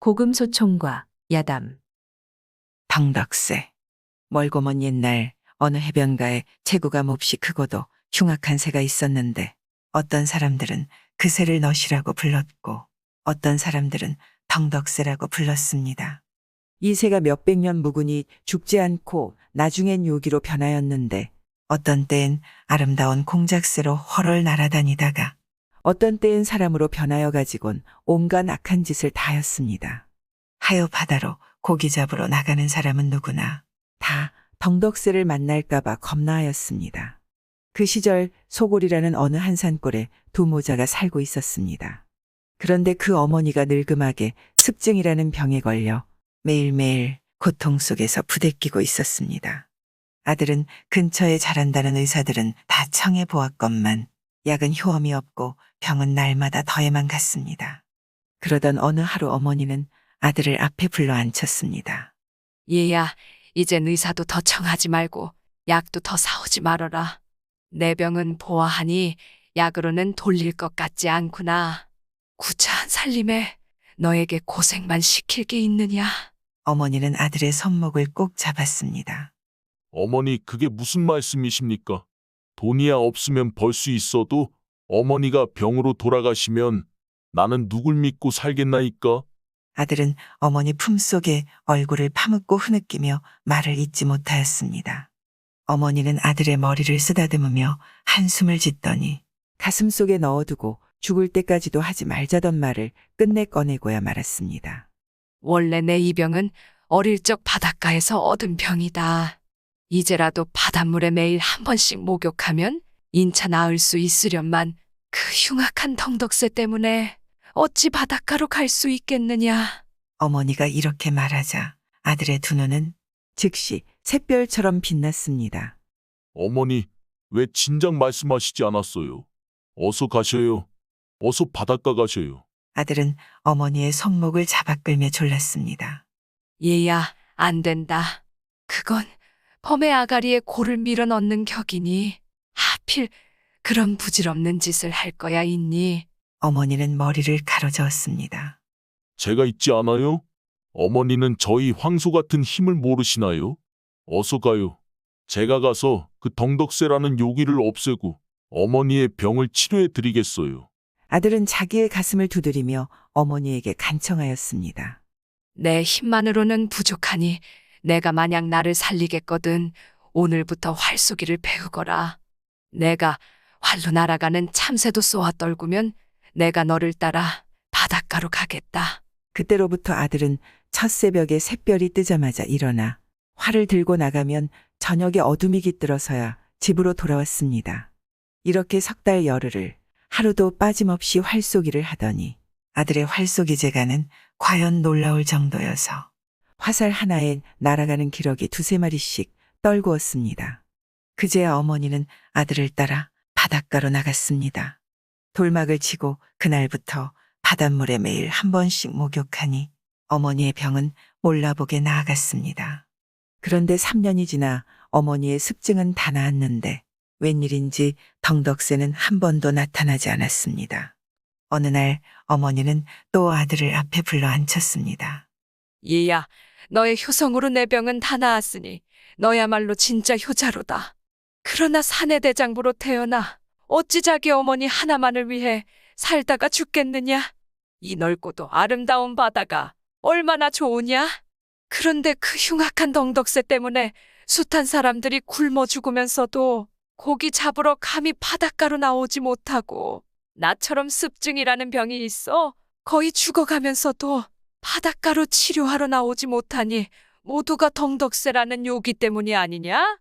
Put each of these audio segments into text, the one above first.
고금소총과 야담. 덩덕새. 멀고 먼 옛날 어느 해변가에 체구가 몹시 크고도 흉악한 새가 있었는데 어떤 사람들은 그 새를 너시라고 불렀고 어떤 사람들은 덩덕새라고 불렀습니다. 이 새가 몇백 년 묵으니 죽지 않고 나중엔 요기로 변하였는데 어떤 때엔 아름다운 공작새로 훨훨 날아다니다가 어떤 때엔 사람으로 변하여 가지곤 온갖 악한 짓을 다 하였습니다. 하여 바다로 고기 잡으러 나가는 사람은 누구나 다 덩덕새를 만날까봐 겁나하였습니다. 그 시절 소골이라는 어느 한 산골에 두 모자가 살고 있었습니다. 그런데 그 어머니가 늙음하게 습증이라는 병에 걸려 매일매일 고통 속에서 부대끼고 있었습니다. 아들은 근처에 잘한다는 의사들은 다 청해 보았건만 약은 효험이 없고 병은 날마다 더해만 갔습니다. 그러던 어느 하루 어머니는 아들을 앞에 불러 앉혔습니다. 얘야, 이젠 의사도 더 청하지 말고 약도 더 사오지 말어라. 내 병은 보아하니 약으로는 돌릴 것 같지 않구나. 구차한 살림에 너에게 고생만 시킬 게 있느냐? 어머니는 아들의 손목을 꼭 잡았습니다. 어머니, 그게 무슨 말씀이십니까? 돈이야 없으면 벌 수 있어도 어머니가 병으로 돌아가시면 나는 누굴 믿고 살겠나이까? 아들은 어머니 품속에 얼굴을 파묻고 흐느끼며 말을 잇지 못하였습니다. 어머니는 아들의 머리를 쓰다듬으며 한숨을 짓더니 가슴 속에 넣어두고 죽을 때까지도 하지 말자던 말을 끝내 꺼내고야 말았습니다. 원래 내 이 병은 어릴 적 바닷가에서 얻은 병이다. 이제라도 바닷물에 매일 한 번씩 목욕하면 인차 나을 수 있으련만 그 흉악한 덩덕새 때문에 어찌 바닷가로 갈 수 있겠느냐. 어머니가 이렇게 말하자 아들의 두 눈은 즉시 샛별처럼 빛났습니다. 어머니, 왜 진작 말씀하시지 않았어요? 어서 가셔요. 어서 바닷가 가셔요. 아들은 어머니의 손목을 잡아 끌며 졸랐습니다. 얘야, 안 된다. 그건 범의 아가리에 골을 밀어 넣는 격이니 하필 그런 부질없는 짓을 할 거야 있니? 어머니는 머리를 가로저었습니다. 제가 있지 않아요? 어머니는 저희 황소 같은 힘을 모르시나요? 어서 가요. 제가 가서 그 덩덕새라는 요기를 없애고 어머니의 병을 치료해 드리겠어요. 아들은 자기의 가슴을 두드리며 어머니에게 간청하였습니다. 내 힘만으로는 부족하니 내가 만약 나를 살리겠거든 오늘부터 활쏘기를 배우거라. 내가 활로 날아가는 참새도 쏘아 떨구면 내가 너를 따라 바닷가로 가겠다. 그때로부터 아들은 첫 새벽에 샛별이 뜨자마자 일어나 활을 들고 나가면 저녁에 어둠이 깃들어서야 집으로 돌아왔습니다. 이렇게 석 달 열흘을 하루도 빠짐없이 활쏘기를 하더니 아들의 활쏘기 재간은 과연 놀라울 정도여서 화살 하나에 날아가는 기러기 두세 마리씩 떨구었습니다. 그제야 어머니는 아들을 따라 바닷가로 나갔습니다. 돌막을 치고 그날부터 바닷물에 매일 한 번씩 목욕하니 어머니의 병은 몰라보게 나아갔습니다. 그런데 3년이 지나 어머니의 습증은 다 나았는데 웬일인지 덩덕새는 한 번도 나타나지 않았습니다. 어느 날 어머니는 또 아들을 앞에 불러 앉혔습니다. 얘야, 너의 효성으로 내 병은 다 나았으니 너야말로 진짜 효자로다. 그러나 사내 대장부로 태어나 어찌 자기 어머니 하나만을 위해 살다가 죽겠느냐? 이 넓고도 아름다운 바다가 얼마나 좋으냐? 그런데 그 흉악한 덩덕새 때문에 숱한 사람들이 굶어 죽으면서도 고기 잡으러 감히 바닷가로 나오지 못하고 나처럼 습증이라는 병이 있어 거의 죽어가면서도 바닷가로 치료하러 나오지 못하니 모두가 덩덕새라는 요기 때문이 아니냐?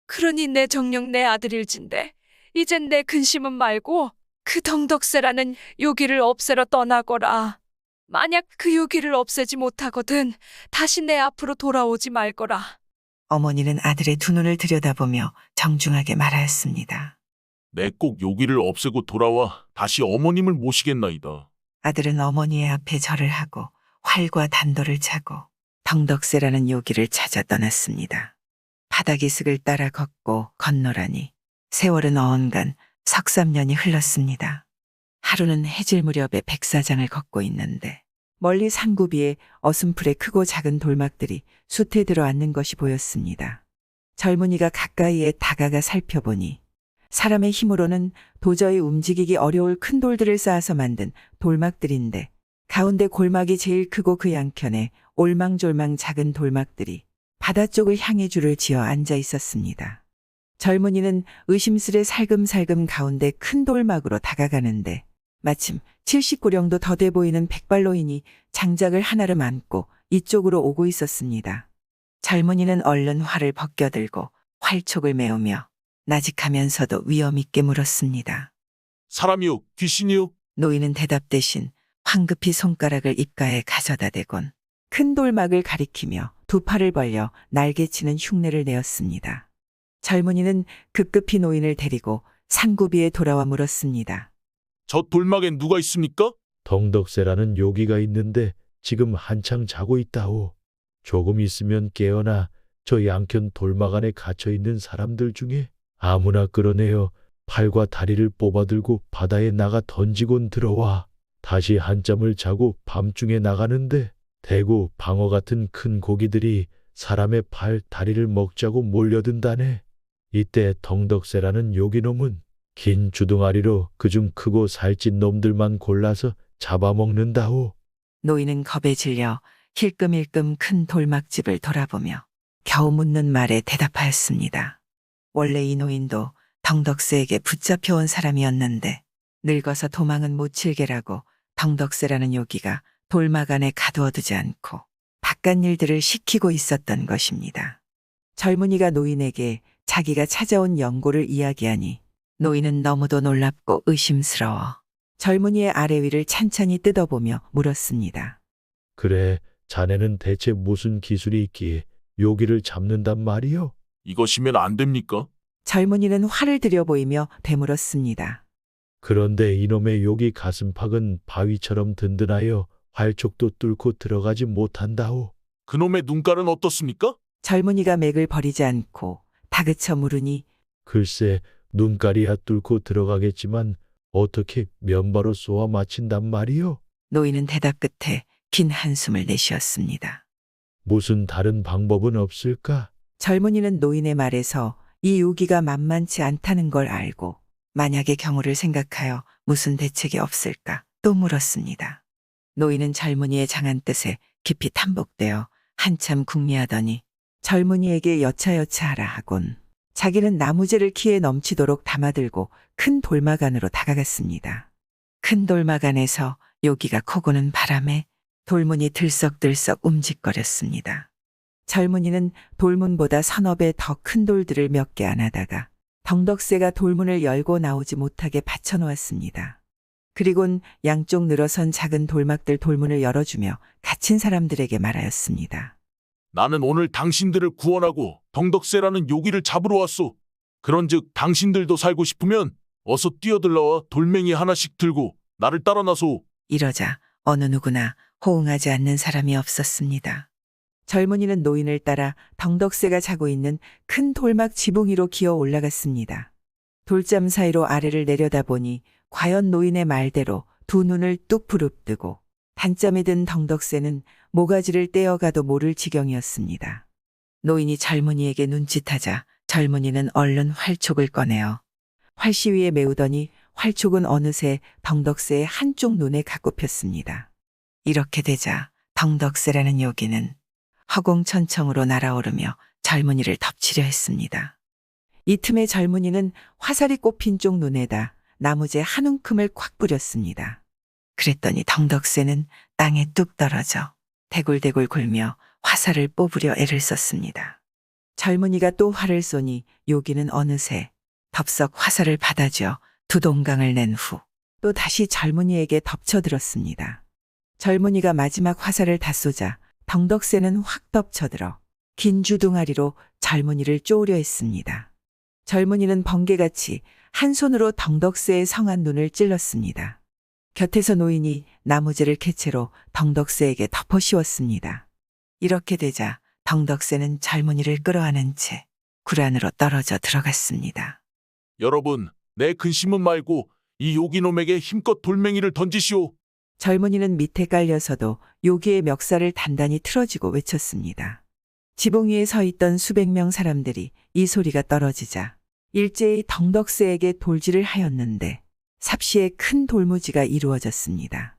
그러니 내 정녕 내 아들일진데 이젠 내 근심은 말고 그 덩덕새라는 요기를 없애러 떠나거라. 만약 그 요기를 없애지 못하거든 다시 내 앞으로 돌아오지 말거라. 어머니는 아들의 두 눈을 들여다보며 정중하게 말하였습니다. 내 꼭 요기를 없애고 돌아와 다시 어머님을 모시겠나이다. 아들은 어머니의 앞에 절을 하고 활과 단도를 차고 덩덕새라는 요기를 찾아 떠났습니다. 바다기슭을 따라 걷고 건너라니 세월은 어언간 석삼년이 흘렀습니다. 하루는 해질 무렵에 백사장을 걷고 있는데 멀리 산구비에 어슴풀에 크고 작은 돌막들이 숯에 들어앉는 것이 보였습니다. 젊은이가 가까이에 다가가 살펴보니 사람의 힘으로는 도저히 움직이기 어려울 큰 돌들을 쌓아서 만든 돌막들인데 가운데 골막이 제일 크고 그 양편에 올망졸망 작은 돌막들이 바다 쪽을 향해 줄을 지어 앉아 있었습니다. 젊은이는 의심스레 살금살금 가운데 큰 돌막으로 다가가는데 마침 79령도 더 돼 보이는 백발노인이 장작을 하나를 안고 이쪽으로 오고 있었습니다. 젊은이는 얼른 활을 벗겨들고 활촉을 메우며 나직하면서도 위험 있게 물었습니다. 사람이요? 귀신이요? 노인은 대답 대신 황급히 손가락을 입가에 가져다 대곤 큰 돌막을 가리키며 두 팔을 벌려 날개치는 흉내를 내었습니다. 젊은이는 급급히 노인을 데리고 산구비에 돌아와 물었습니다. 저 돌막엔 누가 있습니까? 덩덕새라는 요기가 있는데 지금 한창 자고 있다오. 조금 있으면 깨어나 저 양켠 돌막 안에 갇혀 있는 사람들 중에 아무나 끌어내어 팔과 다리를 뽑아들고 바다에 나가 던지곤 들어와. 다시 한잠을 자고 밤중에 나가는데 대구 방어 같은 큰 고기들이 사람의 팔, 다리를 먹자고 몰려든다네. 이때 덩덕새라는 요기놈은 긴 주둥아리로 그중 크고 살찐 놈들만 골라서 잡아먹는다오. 노인은 겁에 질려 힐끔힐끔 큰 돌막집을 돌아보며 겨우 묻는 말에 대답하였습니다. 원래 이 노인도 덩덕새에게 붙잡혀온 사람이었는데 늙어서 도망은 못 칠게라고 덩덕새라는 요기가 돌막 안에 가두어두지 않고 바깥 일들을 시키고 있었던 것입니다. 젊은이가 노인에게 자기가 찾아온 연고를 이야기하니 노인은 너무도 놀랍고 의심스러워 젊은이의 아래 위를 찬찬히 뜯어보며 물었습니다. 그래, 자네는 대체 무슨 기술이 있기에 요기를 잡는단 말이요? 이것이면 안 됩니까? 젊은이는 화를 들여 보이며 되물었습니다. 그런데 이놈의 요기 가슴팍은 바위처럼 든든하여 활촉도 뚫고 들어가지 못한다오. 그놈의 눈깔은 어떻습니까? 젊은이가 맥을 버리지 않고 다그쳐 물으니 글쎄, 눈깔이야 뚫고 들어가겠지만 어떻게 면바로 쏘아 맞힌단 말이요? 노인은 대답 끝에 긴 한숨을 내쉬었습니다. 무슨 다른 방법은 없을까? 젊은이는 노인의 말에서 이 요기가 만만치 않다는 걸 알고 만약의 경우를 생각하여 무슨 대책이 없을까 또 물었습니다. 노인은 젊은이의 장한 뜻에 깊이 탐복되어 한참 궁리하더니 젊은이에게 여차여차하라 하곤 자기는 나무재를 키에 넘치도록 담아들고 큰 돌막 안으로 다가갔습니다. 큰 돌막 안에서 요기가 코고는 바람에 돌문이 들썩들썩 움직거렸습니다. 젊은이는 돌문보다 서너 배 더 큰 돌들을 몇 개 안아다가 덩덕새가 돌문을 열고 나오지 못하게 받쳐놓았습니다. 그리곤 양쪽 늘어선 작은 돌막들 돌문을 열어주며 갇힌 사람들에게 말하였습니다. 나는 오늘 당신들을 구원하고 덩덕새라는 요기를 잡으러 왔소. 그런즉 당신들도 살고 싶으면 어서 뛰어들러와 돌멩이 하나씩 들고 나를 따라 나소. 이러자 어느 누구나 호응하지 않는 사람이 없었습니다. 젊은이는 노인을 따라 덩덕새가 자고 있는 큰 돌막 지붕 위로 기어 올라갔습니다. 돌잠 사이로 아래를 내려다보니 과연 노인의 말대로 두 눈을 뚝 부릅뜨고 단잠이 든 덩덕새는 모가지를 떼어가도 모를 지경이었습니다. 노인이 젊은이에게 눈짓하자 젊은이는 얼른 활촉을 꺼내어 활시위에 메우더니 활촉은 어느새 덩덕새의 한쪽 눈에 갖고 폈습니다. 이렇게 되자 덩덕새라는 요기는 허공천청으로 날아오르며 젊은이를 덮치려 했습니다. 이 틈에 젊은이는 화살이 꼽힌 쪽 눈에다 나무재 한 움큼을 콱 뿌렸습니다. 그랬더니 덩덕새는 땅에 뚝 떨어져 대굴대굴 굴며 화살을 뽑으려 애를 썼습니다. 젊은이가 또 활을 쏘니 요기는 어느새 덥석 화살을 받아줘 두 동강을 낸 후 또 다시 젊은이에게 덮쳐들었습니다. 젊은이가 마지막 화살을 다 쏘자 덩덕새는 확 덮쳐들어 긴 주둥아리로 젊은이를 쪼으려 했습니다. 젊은이는 번개같이 한 손으로 덩덕새의 성한 눈을 찔렀습니다. 곁에서 노인이 나무재를 캐채로 덩덕새에게 덮어 씌웠습니다. 이렇게 되자 덩덕새는 젊은이를 끌어안은 채 굴 안으로 떨어져 들어갔습니다. 여러분, 내 근심은 말고 이 요기놈에게 힘껏 돌멩이를 던지시오. 젊은이는 밑에 깔려서도 요기의 멱살을 단단히 틀어쥐고 외쳤습니다. 지붕 위에 서 있던 수백 명 사람들이 이 소리가 떨어지자 일제히 덩덕새에게 돌질을 하였는데 삽시에 큰 돌무지가 이루어졌습니다.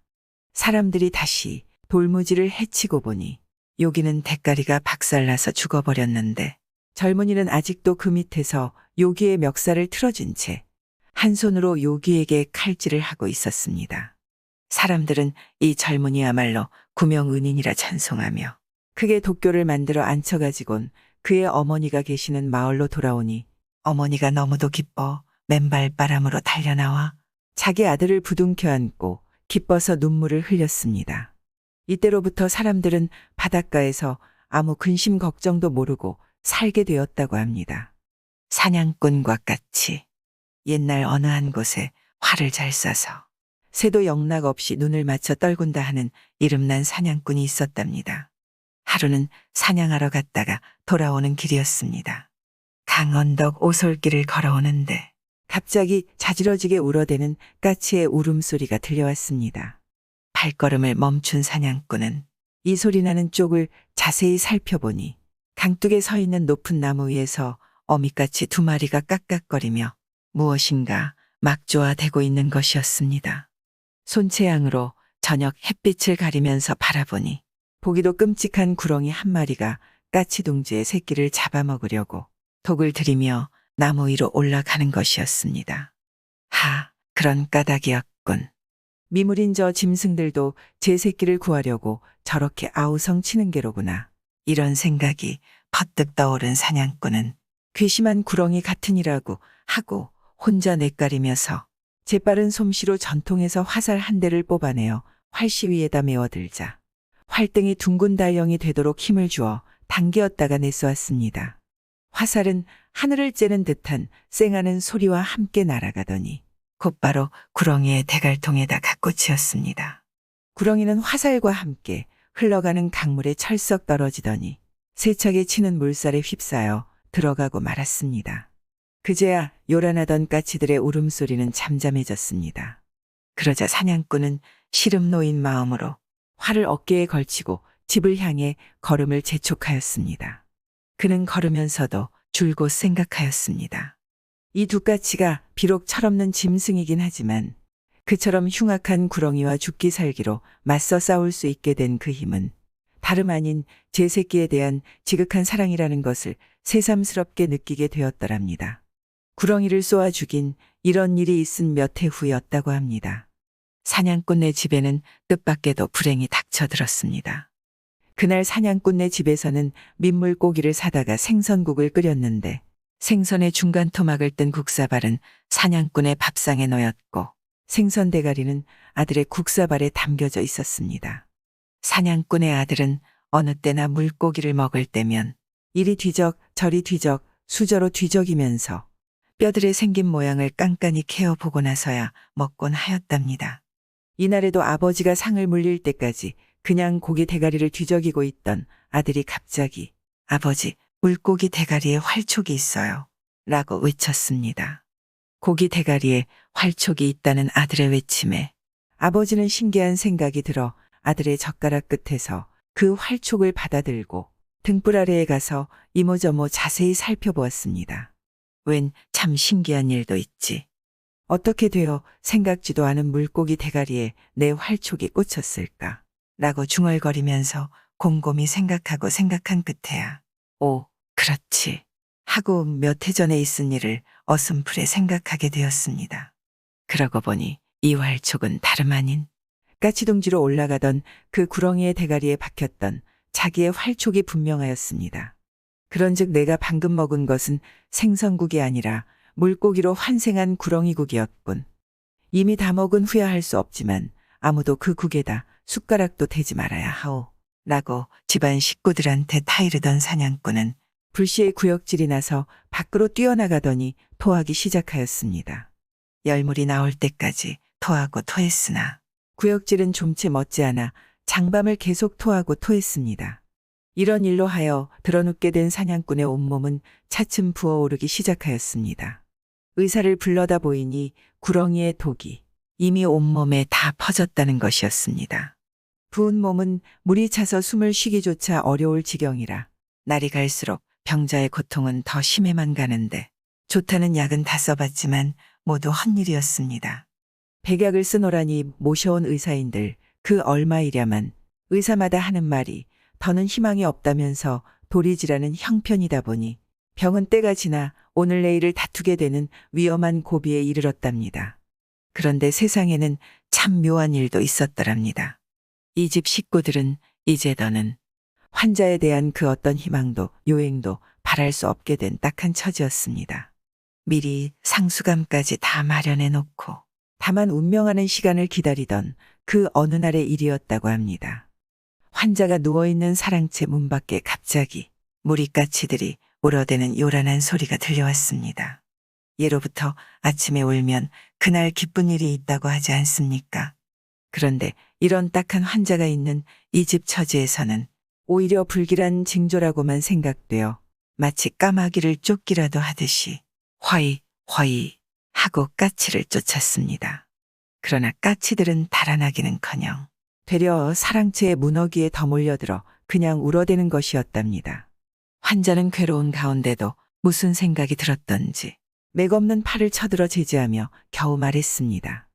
사람들이 다시 돌무지를 해치고 보니 요기는 대가리가 박살나서 죽어버렸는데 젊은이는 아직도 그 밑에서 요기의 멱살을 틀어준 채 한 손으로 요기에게 칼질을 하고 있었습니다. 사람들은 이 젊은이야말로 구명은인이라 찬송하며 크게 도교를 만들어 앉혀가지곤 그의 어머니가 계시는 마을로 돌아오니 어머니가 너무도 기뻐 맨발 바람으로 달려나와 자기 아들을 부둥켜 안고 기뻐서 눈물을 흘렸습니다. 이때로부터 사람들은 바닷가에서 아무 근심 걱정도 모르고 살게 되었다고 합니다. 사냥꾼과 같이 옛날 어느 한 곳에 활을 잘 쏴서 새도 영락 없이 눈을 맞춰 떨군다 하는 이름난 사냥꾼이 있었답니다. 하루는 사냥하러 갔다가 돌아오는 길이었습니다. 강언덕 오솔길을 걸어오는데 갑자기 자지러지게 울어대는 까치의 울음소리가 들려왔습니다. 발걸음을 멈춘 사냥꾼은 이 소리 나는 쪽을 자세히 살펴보니 강둑에 서 있는 높은 나무 위에서 어미까치 2마리가 깍깍거리며 무엇인가 막조아대고 있는 것이었습니다. 손채양으로 저녁 햇빛을 가리면서 바라보니 보기도 끔찍한 구렁이 1마리가 까치 둥지의 새끼를 잡아먹으려고 독을 들이며 나무 위로 올라가는 것이었습니다. 하, 그런 까닭이었군. 미물인 저 짐승들도 제 새끼를 구하려고 저렇게 아우성 치는 게로구나. 이런 생각이 퍼뜩 떠오른 사냥꾼은 괘씸한 구렁이 같으니라고 하고 혼자 내까리면서 재빠른 솜씨로 전통에서 화살 1대를 뽑아내어 활시 위에다 메워들자 활등이 둥근 달령이 되도록 힘을 주어 당기었다가 내쏘았습니다. 화살은 하늘을 째는 듯한 쌩하는 소리와 함께 날아가더니 곧바로 구렁이의 대갈통에다 갓꽂히었습니다. 구렁이는 화살과 함께 흘러가는 강물에 철썩 떨어지더니 세차게 치는 물살에 휩싸여 들어가고 말았습니다. 그제야 요란하던 까치들의 울음소리는 잠잠해졌습니다. 그러자 사냥꾼은 시름 놓인 마음으로 활을 어깨에 걸치고 집을 향해 걸음을 재촉하였습니다. 그는 걸으면서도 줄곧 생각하였습니다. 이 2까치가 비록 철없는 짐승이긴 하지만 그처럼 흉악한 구렁이와 죽기 살기로 맞서 싸울 수 있게 된 그 힘은 다름 아닌 제 새끼에 대한 지극한 사랑이라는 것을 새삼스럽게 느끼게 되었더랍니다. 구렁이를 쏘아 죽인 이런 일이 있은 몇 해 후였다고 합니다. 사냥꾼네 집에는 뜻밖에도 불행이 닥쳐들었습니다. 그날 사냥꾼네 집에서는 민물고기를 사다가 생선국을 끓였는데 생선의 중간 토막을 뜬 국사발은 사냥꾼의 밥상에 놓였고 생선 대가리는 아들의 국사발에 담겨져 있었습니다. 사냥꾼의 아들은 어느 때나 물고기를 먹을 때면 이리 뒤적 저리 뒤적 수저로 뒤적이면서 뼈들의 생긴 모양을 깐깐히 캐어보고 나서야 먹곤 하였답니다. 이날에도 아버지가 상을 물릴 때까지 그냥 고기 대가리를 뒤적이고 있던 아들이 갑자기 아버지, 물고기 대가리에 활촉이 있어요. 라고 외쳤습니다. 고기 대가리에 활촉이 있다는 아들의 외침에 아버지는 신기한 생각이 들어 아들의 젓가락 끝에서 그 활촉을 받아들고 등불 아래에 가서 이모저모 자세히 살펴보았습니다. 웬 참 신기한 일도 있지. 어떻게 되어 생각지도 않은 물고기 대가리에 내 활촉이 꽂혔을까? 라고 중얼거리면서 곰곰이 생각하고 생각한 끝에야 오, 그렇지. 하고 몇 해 전에 있은 일을 어슴풀에 생각하게 되었습니다. 그러고 보니 이 활촉은 다름 아닌 까치둥지로 올라가던 그 구렁이의 대가리에 박혔던 자기의 활촉이 분명하였습니다. 그런즉 내가 방금 먹은 것은 생선국이 아니라 물고기로 환생한 구렁이국이었군. 이미 다 먹은 후야 할 수 없지만 아무도 그 국에다 숟가락도 대지 말아야 하오. 라고 집안 식구들한테 타이르던 사냥꾼은 불시에 구역질이 나서 밖으로 뛰어나가더니 토하기 시작하였습니다. 열물이 나올 때까지 토하고 토했으나 구역질은 좀채 멋지않아 장밤을 계속 토하고 토했습니다. 이런 일로 하여 드러눕게 된 사냥꾼의 온몸은 차츰 부어오르기 시작하였습니다. 의사를 불러다 보이니 구렁이의 독이 이미 온몸에 다 퍼졌다는 것이었습니다. 부은 몸은 물이 차서 숨을 쉬기조차 어려울 지경이라 날이 갈수록 병자의 고통은 더 심해만 가는데 좋다는 약은 다 써봤지만 모두 헛일이었습니다. 백약을 쓰노라니 모셔온 의사인들 그 얼마이랴만 의사마다 하는 말이 더는 희망이 없다면서 도리지라는 형편이다 보니 병은 때가 지나 오늘 내일을 다투게 되는 위험한 고비에 이르렀답니다. 그런데 세상에는 참 묘한 일도 있었더랍니다. 이 집 식구들은 이제 더는 환자에 대한 그 어떤 희망도 요행도 바랄 수 없게 된 딱한 처지였습니다. 미리 상수감까지 다 마련해 놓고 다만 운명하는 시간을 기다리던 그 어느 날의 일이었다고 합니다. 환자가 누워있는 사랑채 문 밖에 갑자기 무리까치들이 울어대는 요란한 소리가 들려왔습니다. 예로부터 아침에 울면 그날 기쁜 일이 있다고 하지 않습니까? 그런데 이런 딱한 환자가 있는 이 집 처지에서는 오히려 불길한 징조라고만 생각되어 마치 까마귀를 쫓기라도 하듯이 허이 하고 까치를 쫓았습니다. 그러나 까치들은 달아나기는커녕 되려 사랑채의 문어기에 더 몰려들어 그냥 울어대는 것이었답니다. 환자는 괴로운 가운데도 무슨 생각이 들었던지 맥없는 팔을 쳐들어 제지하며 겨우 말했습니다.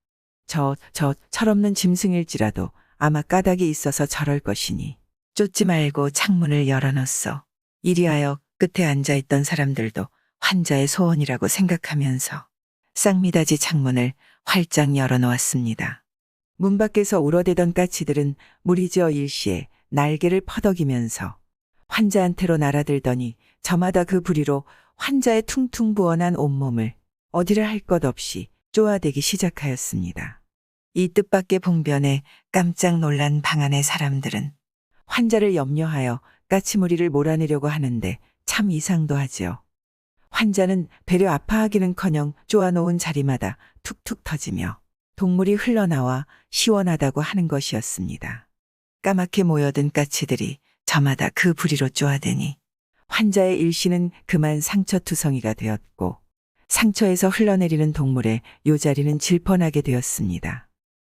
철없는 짐승일지라도 아마 까닭이 있어서 저럴 것이니 쫓지 말고 창문을 열어놓소. 이리하여 끝에 앉아있던 사람들도 환자의 소원이라고 생각하면서 쌍미다지 창문을 활짝 열어놓았습니다. 문 밖에서 울어대던 까치들은 무리지어 일시에 날개를 퍼덕이면서 환자한테로 날아들더니 저마다 그 부리로 환자의 퉁퉁 부어난 온몸을 어디를 할 것 없이 쪼아대기 시작하였습니다. 이 뜻밖의 봉변에 깜짝 놀란 방 안의 사람들은 환자를 염려하여 까치무리를 몰아내려고 하는데 참 이상도 하지요. 환자는 되려 아파하기는커녕 쪼아놓은 자리마다 툭툭 터지며 동물이 흘러나와 시원하다고 하는 것이었습니다. 까맣게 모여든 까치들이 저마다 그 부리로 쪼아대니 환자의 일시는 그만 상처투성이가 되었고 상처에서 흘러내리는 동물의 요자리는 질펀하게 되었습니다.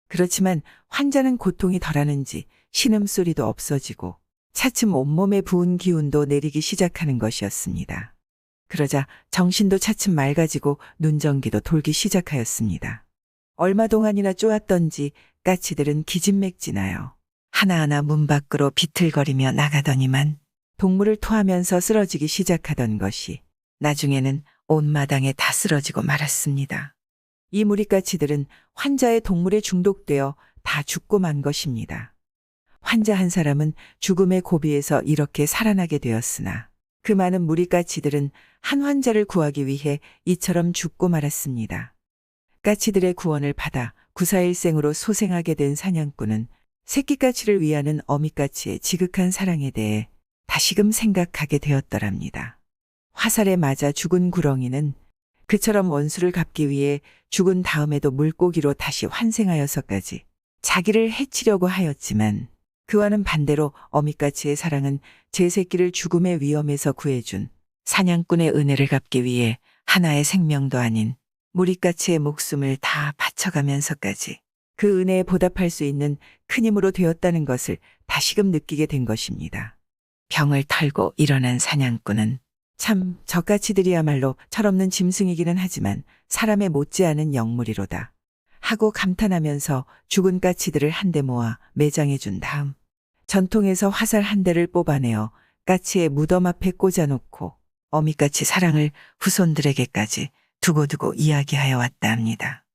그렇지만 환자는 고통이 덜하는지 신음소리도 없어지고 차츰 온몸에 부은 기운도 내리기 시작하는 것이었습니다. 그러자 정신도 차츰 맑아지고 눈전기도 돌기 시작하였습니다. 얼마 동안이나 쪼았던지 까치들은 기진맥진하여 하나하나 문 밖으로 비틀거리며 나가더니만 동물을 토하면서 쓰러지기 시작하던 것이 나중에는 온 마당에 다 쓰러지고 말았습니다. 이 무리까치들은 환자의 동물에 중독되어 다 죽고 만 것입니다. 환자 한 사람은 죽음의 고비에서 이렇게 살아나게 되었으나 그 많은 무리까치들은 한 환자를 구하기 위해 이처럼 죽고 말았습니다. 까치들의 구원을 받아 구사일생으로 소생하게 된 사냥꾼은 새끼까치를 위하는 어미까치의 지극한 사랑에 대해 다시금 생각하게 되었더랍니다. 화살에 맞아 죽은 구렁이는 그처럼 원수를 갚기 위해 죽은 다음에도 물고기로 다시 환생하여서까지 자기를 해치려고 하였지만 그와는 반대로 어미까치의 사랑은 제 새끼를 죽음의 위험에서 구해준 사냥꾼의 은혜를 갚기 위해 하나의 생명도 아닌 무리까치의 목숨을 다 바쳐가면서까지 그 은혜에 보답할 수 있는 큰 힘으로 되었다는 것을 다시금 느끼게 된 것입니다. 병을 털고 일어난 사냥꾼은 참 저까치들이야말로 철없는 짐승이기는 하지만 사람에 못지않은 영물이로다 하고 감탄하면서 죽은 까치들을 한데 모아 매장해 준 다음 전통에서 화살 한 대를 뽑아내어 까치의 무덤 앞에 꽂아놓고 어미까치 사랑을 후손들에게까지 두고두고 이야기하여 왔다 합니다.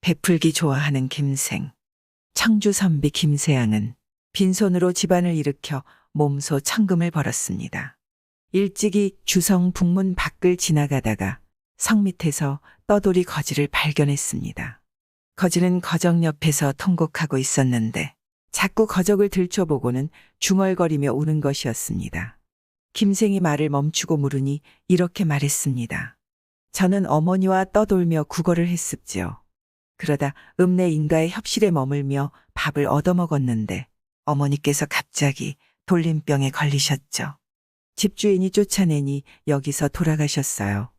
베풀기 좋아하는 김생, 청주 선비 김세양은 빈손으로 집안을 일으켜 몸소 천금을 벌었습니다. 일찍이 주성 북문 밖을 지나가다가 성 밑에서 떠돌이 거지를 발견했습니다. 거지는 거적 옆에서 통곡하고 있었는데 자꾸 거적을 들춰보고는 중얼거리며 우는 것이었습니다. 김생이 말을 멈추고 물으니 이렇게 말했습니다. 저는 어머니와 떠돌며 구걸을 했습지요. 그러다 읍내 인가의 협실에 머물며 밥을 얻어먹었는데 어머니께서 갑자기 돌림병에 걸리셨죠. 집주인이 쫓아내니 여기서 돌아가셨어요.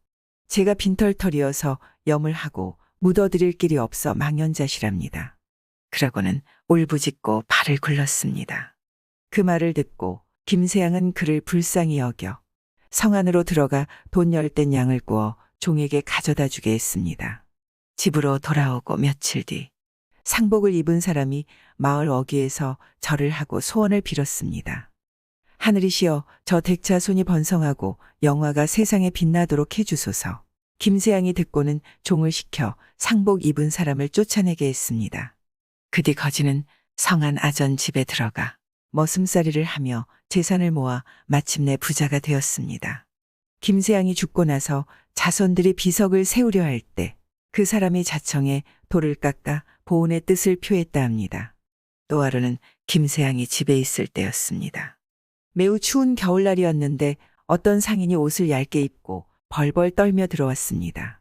제가 빈털터리여서 염을 하고 묻어드릴 길이 없어 망연자실합니다. 그러고는 울부짖고 발을 굴렀습니다. 그 말을 듣고 김세양은 그를 불쌍히 여겨 성 안으로 들어가 돈 10된 양을 구워 종에게 가져다 주게 했습니다. 집으로 돌아오고 며칠 뒤 상복을 입은 사람이 마을 어귀에서 절을 하고 소원을 빌었습니다. 하늘이시여, 저 댁자 손이 번성하고 영화가 세상에 빛나도록 해주소서. 김세양이 듣고는 종을 시켜 상복 입은 사람을 쫓아내게 했습니다. 그 뒤 거지는 성안 아전 집에 들어가 머슴살이를 하며 재산을 모아 마침내 부자가 되었습니다. 김세양이 죽고 나서 자손들이 비석을 세우려 할 때 그 사람이 자청에 돌을 깎아 보온의 뜻을 표했다 합니다. 또 하루는 김세양이 집에 있을 때였습니다. 매우 추운 겨울날이었는데 어떤 상인이 옷을 얇게 입고 벌벌 떨며 들어왔습니다.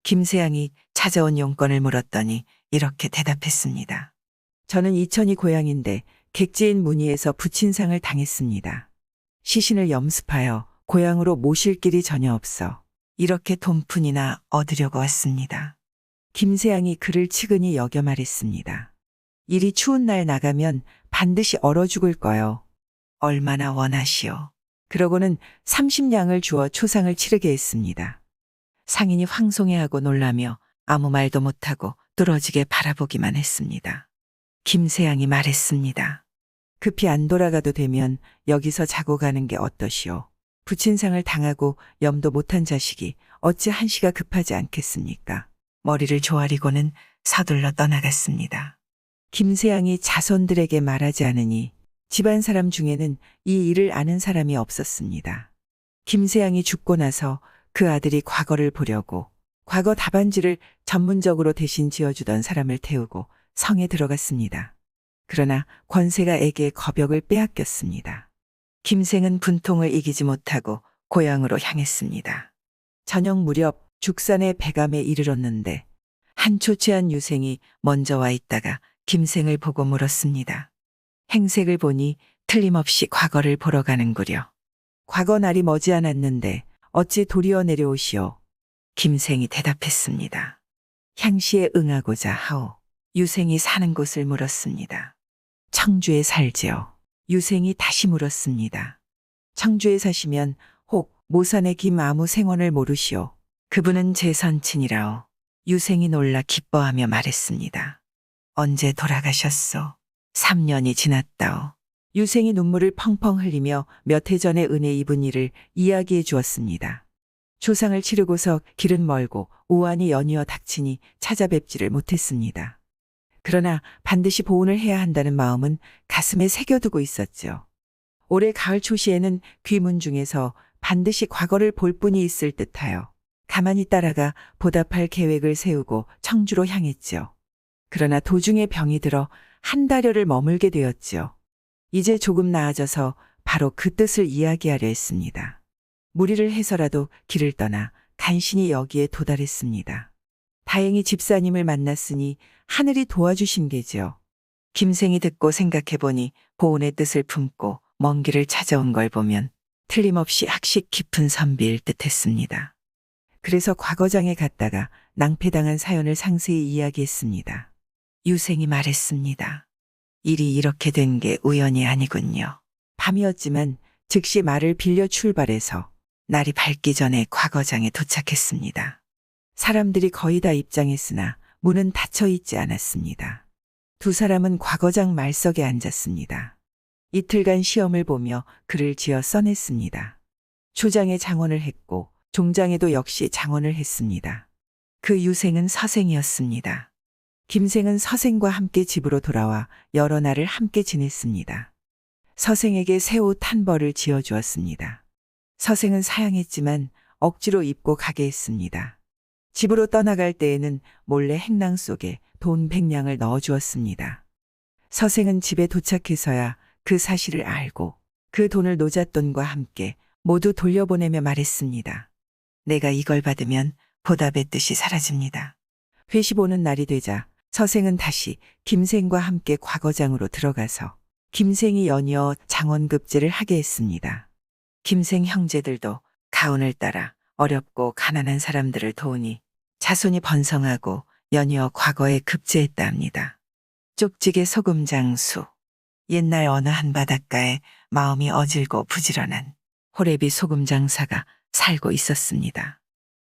김세양이 찾아온 용건을 물었더니 이렇게 대답했습니다. 저는 이천이 고향인데 객지인 문의에서 부친상을 당했습니다. 시신을 염습하여 고향으로 모실 길이 전혀 없어 이렇게 돈푼이나 얻으려고 왔습니다. 김세양이 그를 측은히 여겨 말했습니다. 이리 추운 날 나가면 반드시 얼어 죽을 거요. 얼마나 원하시오. 그러고는 30냥을 주어 초상을 치르게 했습니다. 상인이 황송해하고 놀라며 아무 말도 못하고 뚫어지게 바라보기만 했습니다. 김세양이 말했습니다. 급히 안 돌아가도 되면 여기서 자고 가는 게 어떠시오. 부친상을 당하고 염도 못한 자식이 어찌 한시가 급하지 않겠습니까? 머리를 조아리고는 서둘러 떠나갔습니다. 김세양이 자손들에게 말하지 않으니 집안 사람 중에는 이 일을 아는 사람이 없었습니다. 김세양이 죽고 나서 그 아들이 과거를 보려고 과거 답안지를 전문적으로 대신 지어주던 사람을 태우고 성에 들어갔습니다. 그러나 권세가 에게 거벽을 빼앗겼습니다. 김생은 분통을 이기지 못하고 고향으로 향했습니다. 저녁 무렵 죽산의 배감에 이르렀는데 한 초췌한 유생이 먼저 와 있다가 김생을 보고 물었습니다. 행색을 보니 틀림없이 과거를 보러 가는구려. 과거 날이 머지않았는데 어찌 도리어 내려오시오. 김생이 대답했습니다. 향시에 응하고자 하오. 유생이 사는 곳을 물었습니다. 청주에 살지요. 유생이 다시 물었습니다. 청주에 사시면 혹 모산의 김 아무 생원을 모르시오. 그분은 제 선친이라오. 유생이 놀라 기뻐하며 말했습니다. 언제 돌아가셨소? 3년이 지났다오. 유생이 눈물을 펑펑 흘리며 몇 해 전에 은혜 입은 일을 이야기해 주었습니다. 조상을 치르고서 길은 멀고 우환이 연이어 닥치니 찾아뵙지를 못했습니다. 그러나 반드시 보온을 해야 한다는 마음은 가슴에 새겨두고 있었죠. 올해 가을 초시에는 귀문 중에서 반드시 과거를 볼 분이 있을 듯하여 가만히 따라가 보답할 계획을 세우고 청주로 향했죠. 그러나 도중에 병이 들어 한 달여를 머물게 되었죠. 이제 조금 나아져서 바로 그 뜻을 이야기하려 했습니다. 무리를 해서라도 길을 떠나 간신히 여기에 도달했습니다. 다행히 집사님을 만났으니 하늘이 도와주신 게죠. 김생이 듣고 생각해보니 보온의 뜻을 품고 먼 길을 찾아온 걸 보면 틀림없이 학식 깊은 선비일 듯했습니다. 그래서 과거장에 갔다가 낭패당한 사연을 상세히 이야기했습니다. 유생이 말했습니다. 일이 이렇게 된 게 우연이 아니군요. 밤이었지만 즉시 말을 빌려 출발해서 날이 밝기 전에 과거장에 도착했습니다. 사람들이 거의 다 입장했으나 문은 닫혀 있지 않았습니다. 두 사람은 과거장 말석에 앉았습니다. 이틀간 시험을 보며 글을 지어 써냈습니다. 초장에 장원을 했고 종장에도 역시 장원을 했습니다. 그 유생은 서생이었습니다. 김생은 서생과 함께 집으로 돌아와 여러 날을 함께 지냈습니다. 서생에게 새 옷 한 벌을 지어주었습니다. 서생은 사양했지만 억지로 입고 가게 했습니다. 집으로 떠나갈 때에는 몰래 행囊속에 돈 100냥을 넣어주었습니다. 서생은 집에 도착해서야 그 사실을 알고 그 돈을 노잣돈과 함께 모두 돌려보내며 말했습니다. 내가 이걸 받으면 보답의 뜻이 사라집니다. 회시 보는 날이 되자 서생은 다시 김생과 함께 과거장으로 들어가서 김생이 연이어 장원급제를 하게 했습니다. 김생 형제들도 가운을 따라 어렵고 가난한 사람들을 도우니 자손이 번성하고 연이어 과거에 급제했다 합니다. 쪽지게 소금 장수. 옛날 어느 한 바닷가에 마음이 어질고 부지런한 호래비 소금 장사가 살고 있었습니다.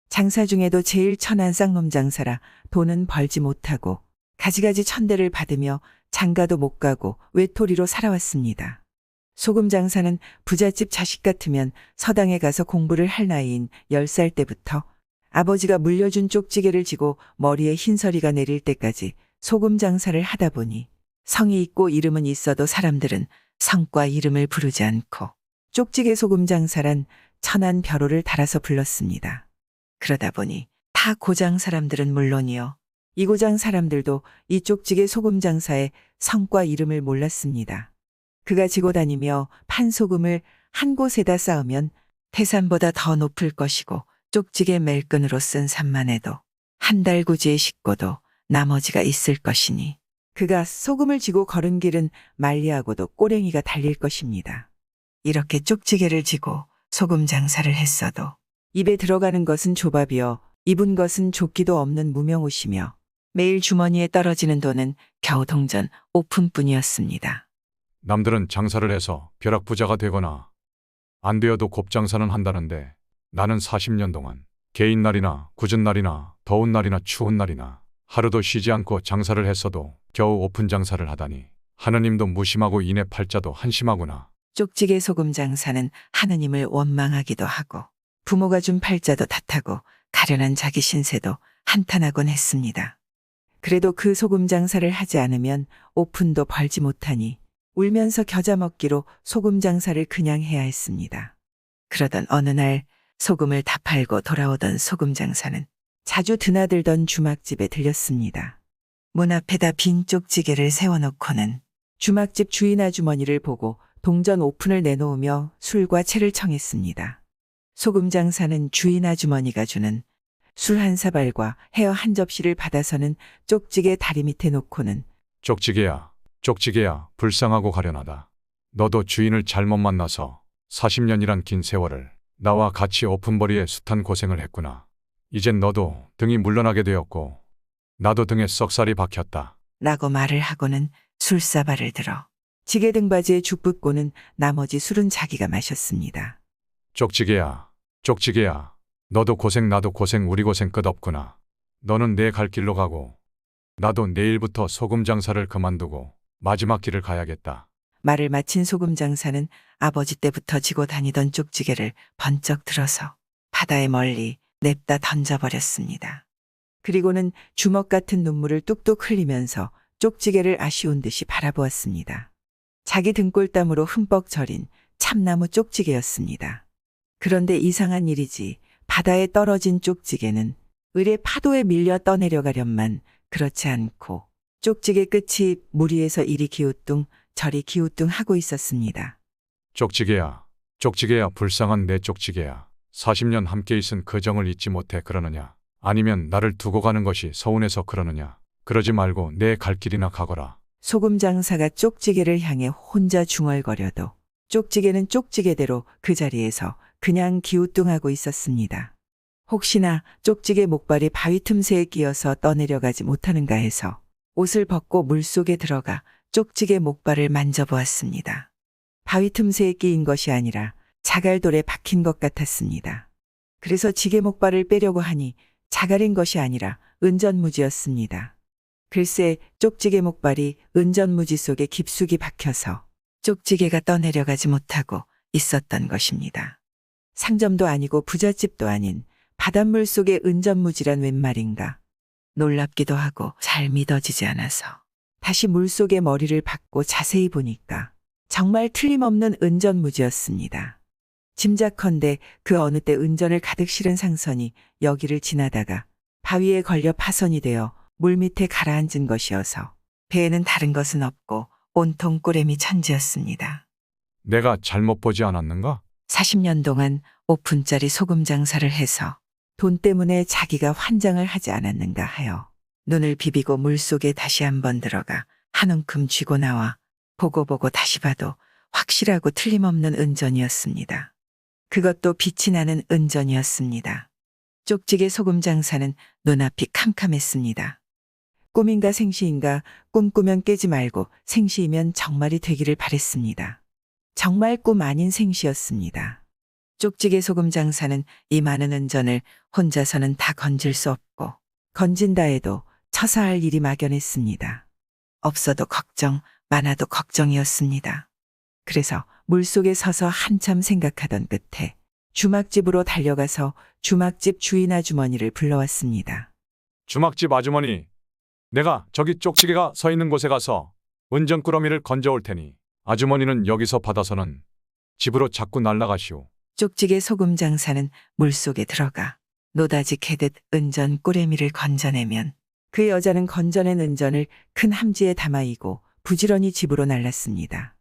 장사 중에도 제일 천한 쌍놈 장사라 돈은 벌지 못하고 가지가지 천대를 받으며 장가도 못 가고 외톨이로 살아왔습니다. 소금 장사는 부잣집 자식 같으면 서당에 가서 공부를 할 나이인 10살 때부터 아버지가 물려준 쪽지게를 지고 머리에 흰서리가 내릴 때까지 소금 장사를 하다 보니 성이 있고 이름은 있어도 사람들은 성과 이름을 부르지 않고 쪽지게 소금 장사란 천한 벼로를 달아서 불렀습니다. 그러다 보니 타 고장 사람들은 물론이요. 이 고장 사람들도 이 쪽지게 소금 장사의 성과 이름을 몰랐습니다. 그가 지고 다니며 판 소금을 한 곳에다 쌓으면 태산보다 더 높을 것이고 쪽지게 멜끈으로 쓴 산만 해도 한 달 구지에 싣고도 나머지가 있을 것이니 그가 소금을 지고 걸은 길은 만리하고도 꼬랭이가 달릴 것입니다. 이렇게 쪽지게를 지고 소금 장사를 했어도 입에 들어가는 것은 조밥이요 입은 것은 조끼도 없는 무명옷이며 매일 주머니에 떨어지는 돈은 겨우 동전 5푼뿐이었습니다. 남들은 장사를 해서 벼락부자가 되거나 안 되어도 곱장사는 한다는데 나는 40년 동안 개인 날이나 굳은 날이나 더운 날이나 추운 날이나 하루도 쉬지 않고 장사를 했어도 겨우 5푼 장사를 하다니 하느님도 무심하고 이내 팔자도 한심하구나. 쪽지게 소금 장사는 하느님을 원망하기도 하고 부모가 준 팔자도 탓하고 가련한 자기 신세도 한탄하곤 했습니다. 그래도 그 소금 장사를 하지 않으면 5푼도 벌지 못하니 울면서 겨자 먹기로 소금 장사를 그냥 해야 했습니다. 그러던 어느 날 소금을 다 팔고 돌아오던 소금 장사는 자주 드나들던 주막집에 들렸습니다. 문 앞에다 빈 쪽지게를 세워놓고는 주막집 주인 아주머니를 보고 동전 5푼을 내놓으며 술과 채를 청했습니다. 소금 장사는 주인 아주머니가 주는 술 한 사발과 헤어 한 접시를 받아서는 쪽지게 다리 밑에 놓고는 쪽지게야, 쪽지게야, 불쌍하고 가련하다. 너도 주인을 잘못 만나서 40년이란 긴 세월을 나와 같이 오픈버리에 숱한 고생을 했구나. 이젠 너도 등이 물러나게 되었고 나도 등에 썩살이 박혔다. 라고 말을 하고는 술사발을 들어 지게 등받이에 죽 붓고는 나머지 술은 자기가 마셨습니다. 쪽지게야, 쪽지게야, 너도 고생 나도 고생 우리 고생 끝없구나. 너는 내 갈 길로 가고 나도 내일부터 소금 장사를 그만두고 마지막 길을 가야겠다. 말을 마친 소금 장사는 아버지 때부터 지고 다니던 쪽지게를 번쩍 들어서 바다에 멀리 냅다 던져버렸습니다. 그리고는 주먹 같은 눈물을 뚝뚝 흘리면서 쪽지게를 아쉬운 듯이 바라보았습니다. 자기 등골땀으로 흠뻑 절인 참나무 쪽지게였습니다. 그런데 이상한 일이지 바다에 떨어진 쪽지게는 을의 파도에 밀려 떠내려가련만 그렇지 않고 쪽지게 끝이 물 위에서 이리 기우뚱 저리 기우뚱 하고 있었습니다. 쪽지게야, 쪽지게야, 불쌍한 내 쪽지게야. 40년 함께 있은 그 정을 잊지 못해 그러느냐? 아니면 나를 두고 가는 것이 서운해서 그러느냐? 그러지 말고 내 갈 길이나 가거라. 소금 장사가 쪽지게를 향해 혼자 중얼거려도 쪽지게는 쪽지게대로 그 자리에서 그냥 기우뚱하고 있었습니다. 혹시나 쪽지게 목발이 바위 틈새에 끼어서 떠내려가지 못하는가 해서 옷을 벗고 물속에 들어가 쪽지게 목발을 만져보았습니다. 바위 틈새에 끼인 것이 아니라 자갈돌에 박힌 것 같았습니다. 그래서 지게 목발을 빼려고 하니 자갈인 것이 아니라 은전무지였습니다. 글쎄 쪽지게 목발이 은전무지 속에 깊숙이 박혀서 쪽지게가 떠내려가지 못하고 있었던 것입니다. 상점도 아니고 부잣집도 아닌 바닷물 속의 은전무지란 웬 말인가. 놀랍기도 하고 잘 믿어지지 않아서 다시 물속에 머리를 박고 자세히 보니까 정말 틀림없는 은전무지였습니다. 짐작컨대 그 어느 때 은전을 가득 실은 상선이 여기를 지나다가 바위에 걸려 파손이 되어 물밑에 가라앉은 것이어서 배에는 다른 것은 없고 온통 꼬레미 천지였습니다. 내가 잘못 보지 않았는가? 40년 동안 5푼짜리 소금 장사를 해서 돈 때문에 자기가 환장을 하지 않았는가 하여 눈을 비비고 물속에 다시 한번 들어가 한 움큼 쥐고 나와 보고 다시 봐도 확실하고 틀림없는 은전이었습니다. 그것도 빛이 나는 은전이었습니다. 쪽지게 소금 장사는 눈앞이 캄캄했습니다. 꿈인가 생시인가 꿈꾸면 깨지 말고 생시이면 정말이 되기를 바랬습니다. 정말 꿈 아닌 생시였습니다. 쪽지게 소금 장사는 이 많은 은전을 혼자서는 다 건질 수 없고 건진다 해도 처사할 일이 막연했습니다. 없어도 걱정, 많아도 걱정이었습니다. 그래서 물속에 서서 한참 생각하던 끝에 주막집으로 달려가서 주막집 주인 아주머니를 불러왔습니다. 주막집 아주머니, 내가 저기 쪽지게가 서 있는 곳에 가서 은전꾸러미를 건져올 테니 아주머니는 여기서 받아서는 집으로 자꾸 날라가시오. 쪽지게 소금 장사는 물속에 들어가 노다지 캐듯 은전 꾸레미를 건져내면 그 여자는 건져낸 은전을 큰 함지에 담아이고 부지런히 집으로 날랐습니다.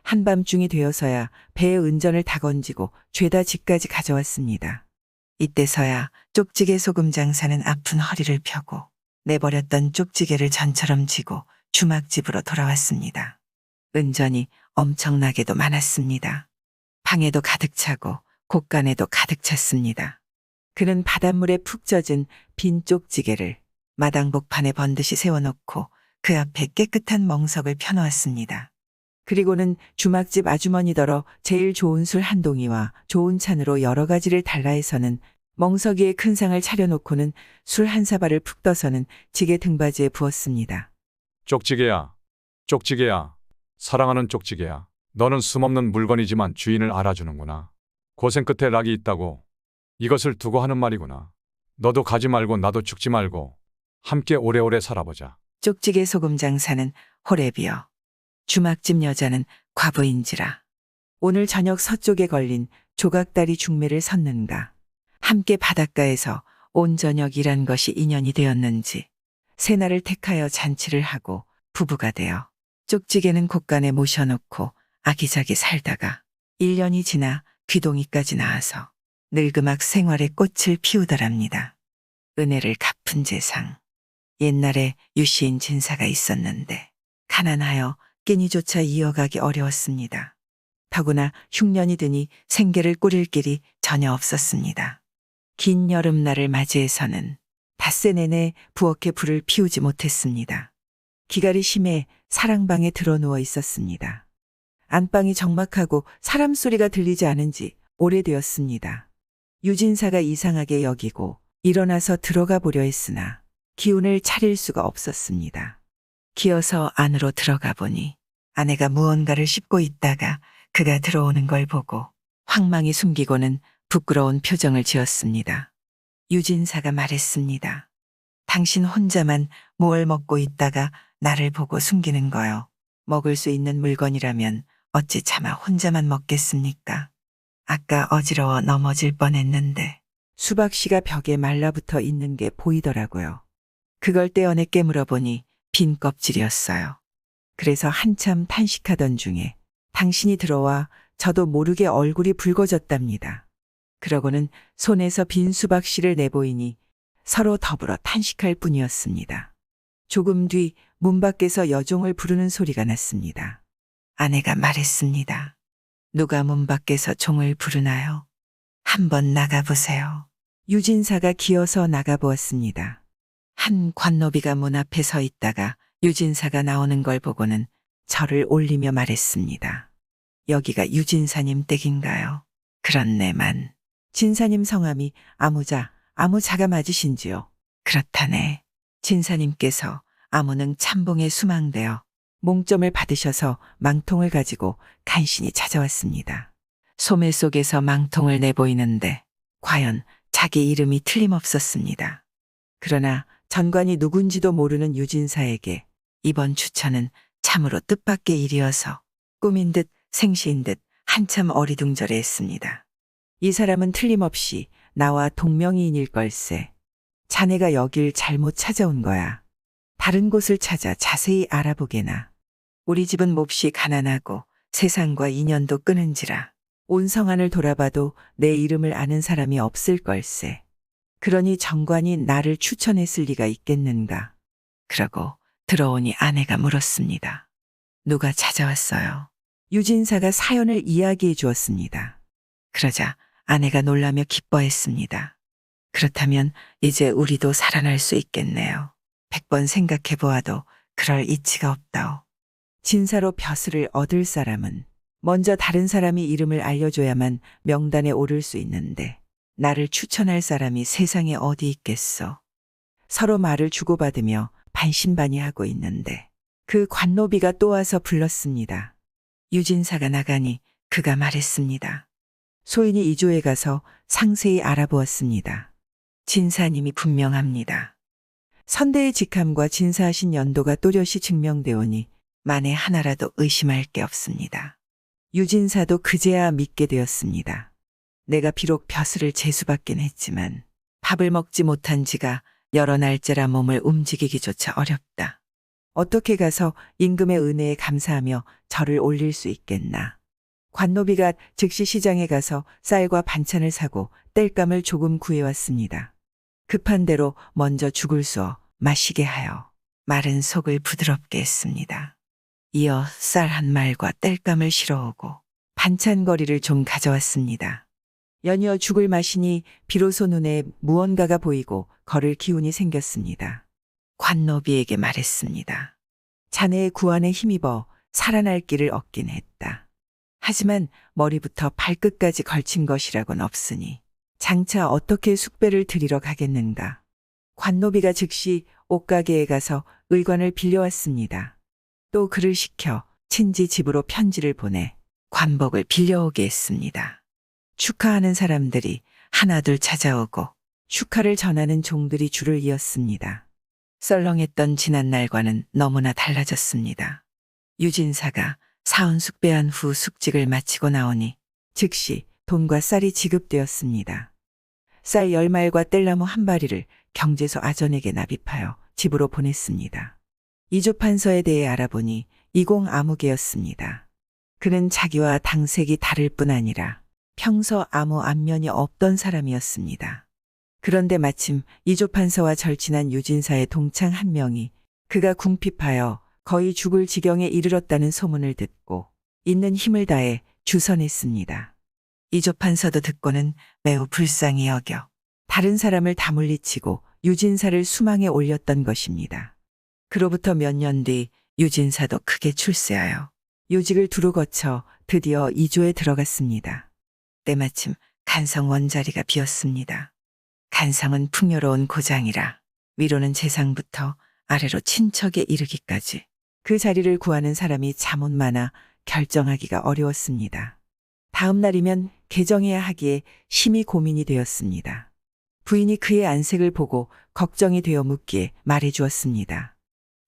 한밤중이 되어서야 배에 은전을 다 건지고 죄다 집까지 가져왔습니다. 이때서야 쪽지게 소금 장사는 아픈 허리를 펴고 내버렸던 쪽지게를 전처럼 쥐고 주막집으로 돌아왔습니다. 은전이 엄청나게도 많았습니다. 방에도 가득 차고 곳간에도 가득 찼습니다. 그는 바닷물에 푹 젖은 빈 쪽지게를 마당복판에 번듯이 세워놓고 그 앞에 깨끗한 멍석을 펴놓았습니다. 그리고는 주막집 아주머니더러 제일 좋은 술 한 동이와 좋은 찬으로 여러 가지를 달라 해서는 멍석 위에 큰 상을 차려놓고는 술 한 사발을 푹 떠서는 지게 등받이에 부었습니다. 쪽지게야, 쪽지게야, 사랑하는 쪽지게야. 너는 숨없는 물건이지만 주인을 알아주는구나. 고생 끝에 락이 있다고 이것을 두고 하는 말이구나. 너도 가지 말고 나도 죽지 말고 함께 오래오래 살아보자. 쪽지게 소금 장사는 호랩이여. 주막집 여자는 과부인지라. 오늘 저녁 서쪽에 걸린 조각다리 중매를 섰는가. 함께 바닷가에서 온 저녁 일한 것이 인연이 되었는지 새날을 택하여 잔치를 하고 부부가 되어 쪽지게는 곳간에 모셔놓고 아기자기 살다가 1년이 지나 귀동이까지 나와서 늙음악 생활의 꽃을 피우더랍니다. 은혜를 갚은 재상. 옛날에 유시인 진사가 있었는데 가난하여 끼니조차 이어가기 어려웠습니다. 더구나 흉년이 드니 생계를 꾸릴 길이 전혀 없었습니다. 긴 여름날을 맞이해서는 닷새 내내 부엌에 불을 피우지 못했습니다. 기갈이 심해 사랑방에 들어누워 있었습니다. 안방이 적막하고 사람 소리가 들리지 않은 지 오래되었습니다. 유진사가 이상하게 여기고 일어나서 들어가 보려 했으나 기운을 차릴 수가 없었습니다. 기어서 안으로 들어가 보니 아내가 무언가를 씹고 있다가 그가 들어오는 걸 보고 황망히 숨기고는 부끄러운 표정을 지었습니다. 유진사가 말했습니다. 당신 혼자만 뭘 먹고 있다가 나를 보고 숨기는 거요. 먹을 수 있는 물건이라면 어찌 차마 혼자만 먹겠습니까? 아까 어지러워 넘어질 뻔했는데 수박씨가 벽에 말라붙어 있는 게 보이더라고요. 그걸 떼어내 깨물어 보니 빈 껍질이었어요. 그래서 한참 탄식하던 중에 당신이 들어와 저도 모르게 얼굴이 붉어졌답니다. 그러고는 손에서 빈 수박씨를 내보이니 서로 더불어 탄식할 뿐이었습니다. 조금 뒤 문 밖에서 여종을 부르는 소리가 났습니다. 아내가 말했습니다. 누가 문 밖에서 종을 부르나요? 한번 나가보세요. 유진사가 기어서 나가보았습니다. 한 관노비가 문 앞에 서 있다가 유진사가 나오는 걸 보고는 절을 올리며 말했습니다. 여기가 유진사님 댁인가요? 그렇네만. 진사님 성함이 아무자가 맞으신지요? 그렇다네. 진사님께서 아무능 참봉에 수망되어 몽점을 받으셔서 망통을 가지고 간신히 찾아왔습니다. 소매 속에서 망통을 내보이는데 과연 자기 이름이 틀림없었습니다. 그러나 전관이 누군지도 모르는 유진사에게 이번 추천은 참으로 뜻밖의 일이어서 꿈인 듯 생시인 듯 한참 어리둥절해했습니다. 이 사람은 틀림없이 나와 동명이인일 걸세. 자네가 여길 잘못 찾아온 거야. 다른 곳을 찾아 자세히 알아보게나. 우리 집은 몹시 가난하고 세상과 인연도 끊은지라 온 성안을 돌아봐도 내 이름을 아는 사람이 없을 걸세. 그러니 정관이 나를 추천했을 리가 있겠는가. 그러고 들어오니 아내가 물었습니다. 누가 찾아왔어요? 유진사가 사연을 이야기해 주었습니다. 그러자 아내가 놀라며 기뻐했습니다. 그렇다면 이제 우리도 살아날 수 있겠네요. 100번 생각해 보아도 그럴 이치가 없다오. 진사로 벼슬을 얻을 사람은 먼저 다른 사람이 이름을 알려줘야만 명단에 오를 수 있는데 나를 추천할 사람이 세상에 어디 있겠어. 서로 말을 주고받으며 반신반의하고 있는데 그 관노비가 또 와서 불렀습니다. 유진사가 나가니 그가 말했습니다. 소인이 이조에 가서 상세히 알아보았습니다. 진사님이 분명합니다. 선대의 직함과 진사하신 연도가 또렷이 증명되오니 만에 하나라도 의심할 게 없습니다. 유진사도 그제야 믿게 되었습니다. 내가 비록 벼슬을 재수받긴 했지만 밥을 먹지 못한 지가 여러 날째라 몸을 움직이기조차 어렵다. 어떻게 가서 임금의 은혜에 감사하며 절을 올릴 수 있겠나. 관노비가 즉시 시장에 가서 쌀과 반찬을 사고 땔감을 조금 구해왔습니다. 급한 대로 먼저 죽을 쏘어 마시게 하여 마른 속을 부드럽게 했습니다. 이어 쌀 한 말과 땔감을 실어오고 반찬거리를 좀 가져왔습니다. 연이어 죽을 마시니 비로소 눈에 무언가가 보이고 걸을 기운이 생겼습니다. 관노비에게 말했습니다. 자네의 구안에 힘입어 살아날 길을 얻긴 했다. 하지만 머리부터 발끝까지 걸친 것이라곤 없으니 장차 어떻게 숙배를 드리러 가겠는가. 관노비가 즉시 옷가게에 가서 의관을 빌려왔습니다. 또 그를 시켜 친지 집으로 편지를 보내 관복을 빌려오게 했습니다. 축하하는 사람들이 하나둘 찾아오고 축하를 전하는 종들이 줄을 이었습니다. 썰렁했던 지난날과는 너무나 달라졌습니다. 유진사가 사은 숙배한 후 숙직을 마치고 나오니 즉시 돈과 쌀이 지급되었습니다. 쌀 10말과 뗄나무 한 바리를 경제소 아전에게 납입하여 집으로 보냈습니다. 이조판서에 대해 알아보니 이공 아무개였습니다. 그는 자기와 당색이 다를 뿐 아니라 평소 아무 안면이 없던 사람이었습니다. 그런데 마침 이조판서와 절친한 유진사의 동창 한 명이 그가 궁핍하여 거의 죽을 지경에 이르렀다는 소문을 듣고 있는 힘을 다해 주선했습니다. 이조판서도 듣고는 매우 불쌍히 여겨 다른 사람을 다 물리치고 유진사를 수망에 올렸던 것입니다. 그로부터 몇 년 뒤 유진사도 크게 출세하여 요직을 두루 거쳐 드디어 이조에 들어갔습니다. 때마침 간성 원자리가 비었습니다. 간성은 풍요로운 고장이라 위로는 재상부터 아래로 친척에 이르기까지 그 자리를 구하는 사람이 잠옷 많아 결정하기가 어려웠습니다. 다음 날이면 개정해야 하기에 심히 고민이 되었습니다. 부인이 그의 안색을 보고 걱정이 되어 묻기에 말해주었습니다.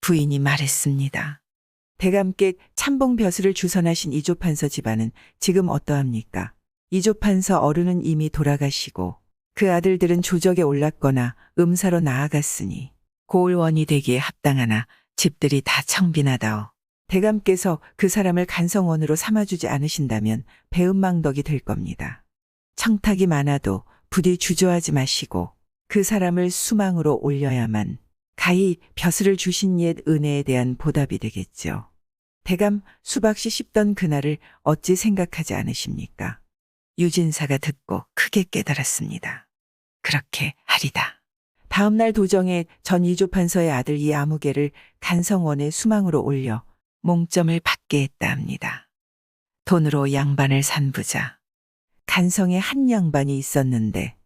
부인이 말했습니다. 대감께 참봉 벼슬을 주선하신 이조판서 집안은 지금 어떠합니까? 이조판서 어른은 이미 돌아가시고 그 아들들은 조적에 올랐거나 음사로 나아갔으니 고을원이 되기에 합당하나 집들이 다 청빈하다오. 대감께서 그 사람을 간성원으로 삼아주지 않으신다면 배은망덕이 될 겁니다. 청탁이 많아도 부디 주저하지 마시고 그 사람을 수망으로 올려야만 가히 벼슬을 주신 옛 은혜에 대한 보답이 되겠죠. 대감 수박씨 씹던 그날을 어찌 생각하지 않으십니까? 유진사가 듣고 크게 깨달았습니다. 그렇게 하리다. 다음 날 도정에 전 이조판서의 아들 이 아무개를 간성원의 수망으로 올려 몽점을 받게 했다 합니다. 돈으로 양반을 산 부자. 간성에 한 양반이 있었는데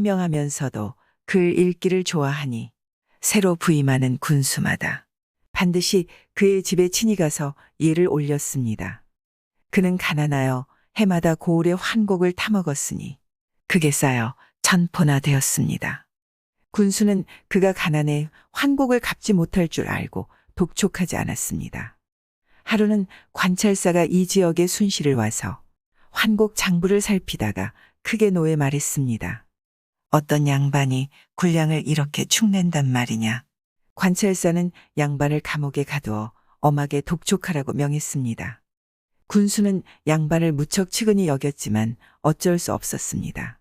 현명하면서도 글 읽기를 좋아하니 새로 부임하는 군수마다 반드시 그의 집에 친히 가서 예를 올렸습니다. 그는 가난하여 해마다 고을의 환곡을 타먹었으니 그게 쌓여 천포나 되었습니다. 군수는 그가 가난해 환곡을 갚지 못할 줄 알고 독촉하지 않았습니다. 하루는 관찰사가 이 지역에 순시를 와서 환곡 장부를 살피다가 크게 노해 말했습니다. 어떤 양반이 군량을 이렇게 축낸단 말이냐. 관찰사는 양반을 감옥에 가두어 엄하게 독촉하라고 명했습니다. 군수는 양반을 무척 측은히 여겼지만 어쩔 수 없었습니다.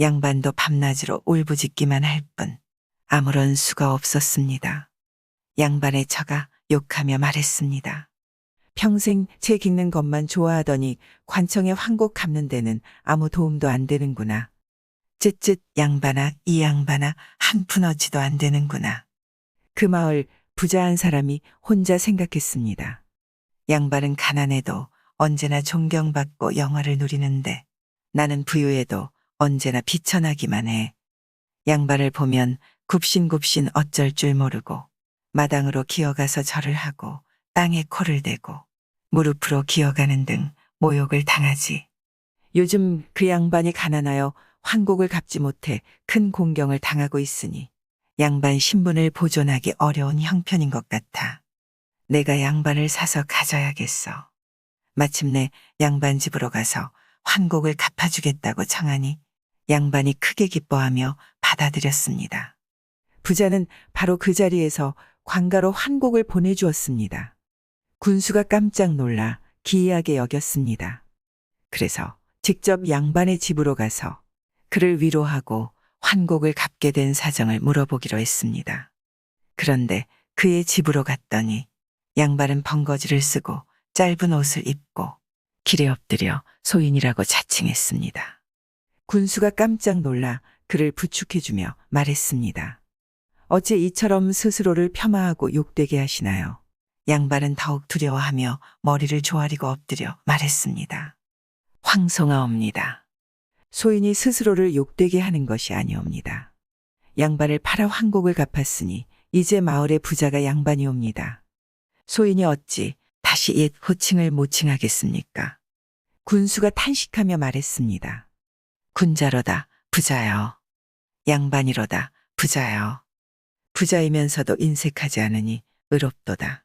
양반도 밤낮으로 울부짖기만 할 뿐 아무런 수가 없었습니다. 양반의 처가 욕하며 말했습니다. 평생 책 읽는 것만 좋아하더니 관청의 환곡 갚는 데는 아무 도움도 안 되는구나. 쯧쯧 양반아 이 양반아 한 푼 어치도 안 되는구나. 그 마을 부자 한 사람이 혼자 생각했습니다. 양반은 가난해도 언제나 존경받고 영화를 누리는데 나는 부유해도 언제나 비천하기만 해. 양반을 보면 굽신굽신 어쩔 줄 모르고 마당으로 기어가서 절을 하고 땅에 코를 대고 무릎으로 기어가는 등 모욕을 당하지. 요즘 그 양반이 가난하여 환곡을 갚지 못해 큰 공경을 당하고 있으니 양반 신분을 보존하기 어려운 형편인 것 같아. 내가 양반을 사서 가져야겠어. 마침내 양반 집으로 가서 환곡을 갚아주겠다고 청하니 양반이 크게 기뻐하며 받아들였습니다. 부자는 바로 그 자리에서 관가로 환곡을 보내주었습니다. 군수가 깜짝 놀라 기이하게 여겼습니다. 그래서 직접 양반의 집으로 가서 그를 위로하고 환곡을 갚게 된 사정을 물어보기로 했습니다. 그런데 그의 집으로 갔더니 양반은 번거지를 쓰고 짧은 옷을 입고 길에 엎드려 소인이라고 자칭했습니다. 군수가 깜짝 놀라 그를 부축해주며 말했습니다. 어째 이처럼 스스로를 폄하하고 욕되게 하시나요? 양반은 더욱 두려워하며 머리를 조아리고 엎드려 말했습니다. 황송하옵니다. 소인이 스스로를 욕되게 하는 것이 아니옵니다. 양반을 팔아 환곡을 갚았으니 이제 마을의 부자가 양반이옵니다. 소인이 어찌 다시 옛 호칭을 모칭하겠습니까? 군수가 탄식하며 말했습니다. 군자로다 부자여. 양반이로다 부자여. 부자이면서도 인색하지 않으니 의롭도다.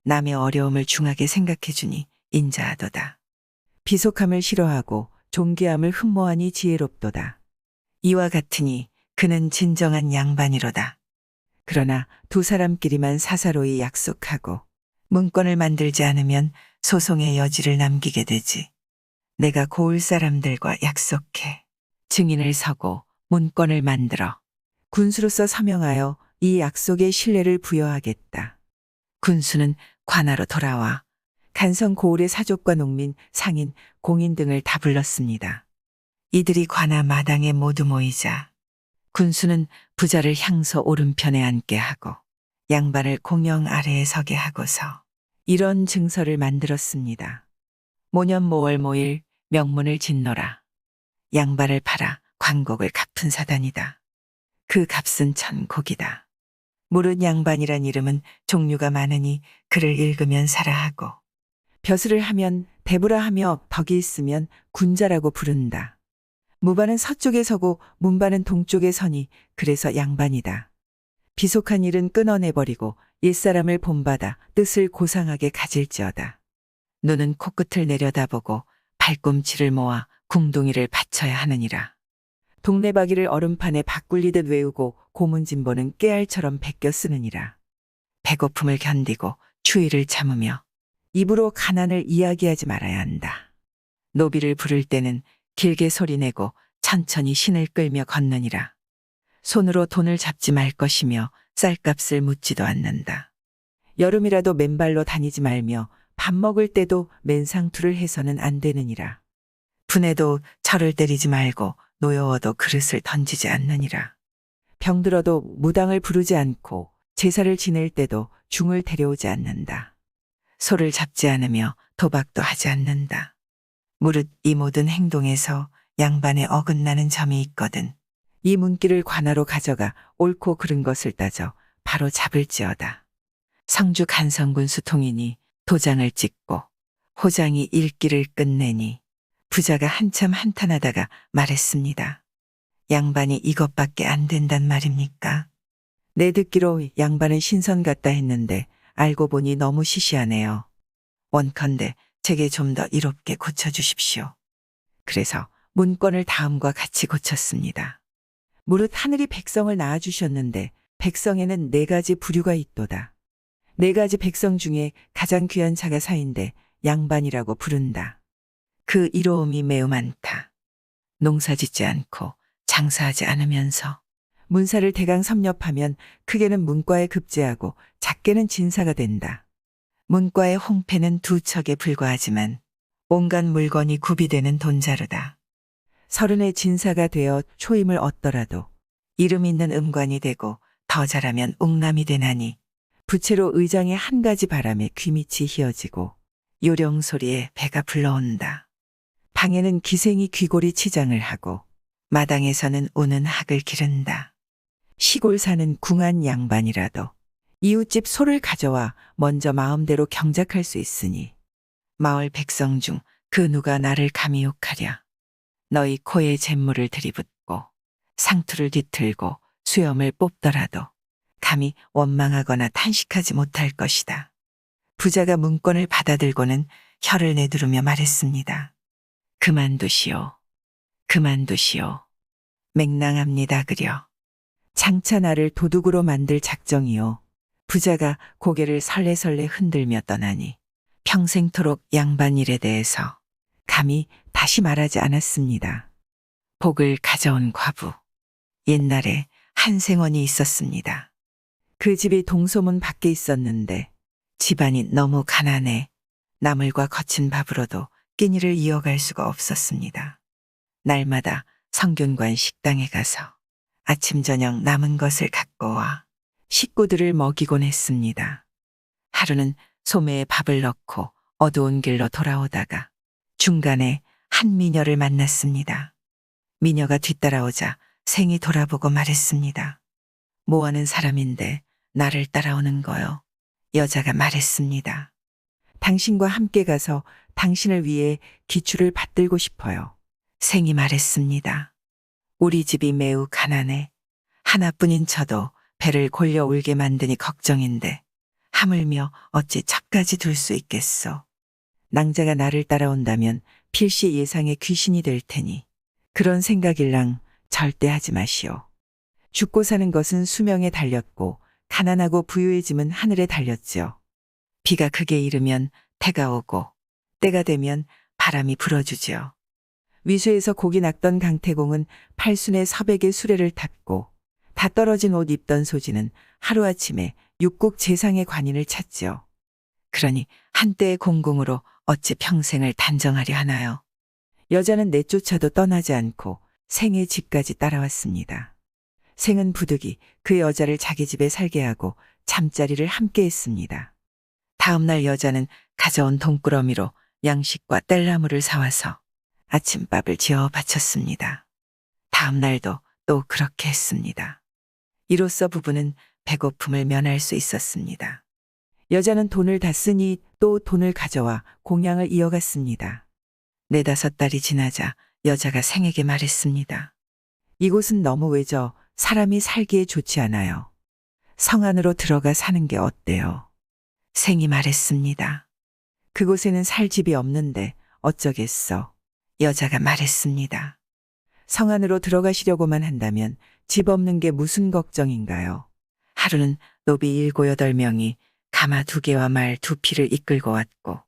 남의 어려움을 중하게 생각해주니 인자하도다. 비속함을 싫어하고 존귀함을 흠모하니 지혜롭도다. 이와 같으니 그는 진정한 양반이로다. 그러나 두 사람끼리만 사사로이 약속하고 문건을 만들지 않으면 소송의 여지를 남기게 되지. 내가 고을 사람들과 약속해 증인을 서고 문건을 만들어 군수로서 서명하여 이 약속에 신뢰를 부여하겠다. 군수는 관하로 돌아와 간성 고을의 사족과 농민, 상인, 공인 등을 다 불렀습니다. 이들이 관하 마당에 모두 모이자 군수는 부자를 향소 오른편에 앉게 하고 양반을 공영 아래에 서게 하고서 이런 증서를 만들었습니다. 모년 모월 모일 명문을 짓노라. 양반을 팔아 관곡을 갚은 사단이다. 그 값은 1000곡이다. 무릇 양반이란 이름은 종류가 많으니 그를 읽으면 살아 하고 벼슬을 하면 대부라 하며 덕이 있으면 군자라고 부른다. 무반은 서쪽에 서고 문반은 동쪽에 서니 그래서 양반이다. 비속한 일은 끊어내버리고 옛사람을 본받아 뜻을 고상하게 가질지어다. 눈은 코끝을 내려다보고 발꿈치를 모아 궁둥이를 받쳐야 하느니라. 동네바기를 얼음판에 밥 굴리듯 외우고 고문진보는 깨알처럼 베껴 쓰느니라. 배고픔을 견디고 추위를 참으며 입으로 가난을 이야기하지 말아야 한다. 노비를 부를 때는 길게 소리내고 천천히 신을 끌며 걷느니라. 손으로 돈을 잡지 말 것이며 쌀값을 묻지도 않는다. 여름이라도 맨발로 다니지 말며 밥 먹을 때도 맨상투를 해서는 안 되느니라. 분해도 철을 때리지 말고 노여워도 그릇을 던지지 않느니라. 병들어도 무당을 부르지 않고 제사를 지낼 때도 중을 데려오지 않는다. 소를 잡지 않으며 도박도 하지 않는다. 무릇 이 모든 행동에서 양반에 어긋나는 점이 있거든. 이 문기를 관하로 가져가 옳고 그른 것을 따져 바로 잡을지어다. 성주 간성군수 통이니 도장을 찍고 호장이 읽기를 끝내니 부자가 한참 한탄하다가 말했습니다. 양반이 이것밖에 안 된단 말입니까? 내 듣기로 양반은 신선 같다 했는데 알고 보니 너무 시시하네요. 원컨대 제게 좀 더 이롭게 고쳐주십시오. 그래서 문건을 다음과 같이 고쳤습니다. 무릇 하늘이 백성을 낳아주셨는데 백성에는 4가지 부류가 있도다. 4가지 백성 중에 가장 귀한 자가 사인데 양반이라고 부른다. 그 이로움이 매우 많다. 농사짓지 않고 장사하지 않으면서 문사를 대강 섭렵하면 크게는 문과에 급제하고 작게는 진사가 된다. 문과의 홍패는 2척에 불과하지만 온갖 물건이 구비되는 돈자루다. 30의 진사가 되어 초임을 얻더라도 이름 있는 음관이 되고 더 자라면 옥남이 되나니 부채로 의장의 한 가지 바람에 귀밑이 휘어지고 요령 소리에 배가 불러온다. 방에는 기생이 귀고리 치장을 하고 마당에서는 우는 학을 기른다. 시골 사는 궁한 양반이라도 이웃집 소를 가져와 먼저 마음대로 경작할 수 있으니 마을 백성 중 그 누가 나를 감히 욕하랴. 너희 코에 잿물을 들이붓고 상투를 뒤틀고 수염을 뽑더라도 감히 원망하거나 탄식하지 못할 것이다. 부자가 문건을 받아들고는 혀를 내두르며 말했습니다. 그만두시오. 그만두시오. 맹랑합니다 그려. 장차 나를 도둑으로 만들 작정이요. 부자가 고개를 설레설레 흔들며 떠나니 평생토록 양반 일에 대해서 감히 다시 말하지 않았습니다. 복을 가져온 과부. 옛날에 한생원이 있었습니다. 그 집이 동소문 밖에 있었는데 집안이 너무 가난해 나물과 거친 밥으로도 끼니를 이어갈 수가 없었습니다. 날마다 성균관 식당에 가서 아침 저녁 남은 것을 갖고 와 식구들을 먹이곤 했습니다. 하루는 소매에 밥을 넣고 어두운 길로 돌아오다가 중간에 한 미녀를 만났습니다. 미녀가 뒤따라오자 생이 돌아보고 말했습니다. 뭐하는 사람인데 나를 따라오는 거요? 여자가 말했습니다. 당신과 함께 가서 당신을 위해 기출을 받들고 싶어요. 생이 말했습니다. 우리 집이 매우 가난해. 하나뿐인 저도 배를 골려 울게 만드니 걱정인데 하물며 어찌 첩까지 둘 수 있겠소. 낭자가 나를 따라온다면 필시 예상의 귀신이 될 테니 그런 생각일랑 절대 하지 마시오. 죽고 사는 것은 수명에 달렸고 가난하고 부유해짐은 하늘에 달렸지요. 비가 크게 이르면 태가 오고 때가 되면 바람이 불어주지요. 위수에서 고기 낚던 강태공은 팔순에 서백의 수레를 탔고 다 떨어진 옷 입던 소지는 하루아침에 육국 재상의 관인을 찾지요. 그러니 한때의 공공으로 어찌 평생을 단정하려 하나요? 여자는 내쫓아도 떠나지 않고 생의 집까지 따라왔습니다. 생은 부득이 그 여자를 자기 집에 살게 하고 잠자리를 함께 했습니다. 다음 날 여자는 가져온 돈꾸러미로 양식과 뗄나무를 사와서 아침밥을 지어 바쳤습니다. 다음 날도 또 그렇게 했습니다. 이로써 부부는 배고픔을 면할 수 있었습니다. 여자는 돈을 다 쓰니 또 돈을 가져와 공양을 이어갔습니다. 4-5달이 지나자 여자가 생에게 말했습니다. 이곳은 너무 외져 사람이 살기에 좋지 않아요. 성 안으로 들어가 사는 게 어때요? 생이 말했습니다. 그곳에는 살 집이 없는데 어쩌겠어. 여자가 말했습니다. 성 안으로 들어가시려고만 한다면 집 없는 게 무슨 걱정인가요? 하루는 노비 7-8명이 가마 2개와 말 2匹를 이끌고 왔고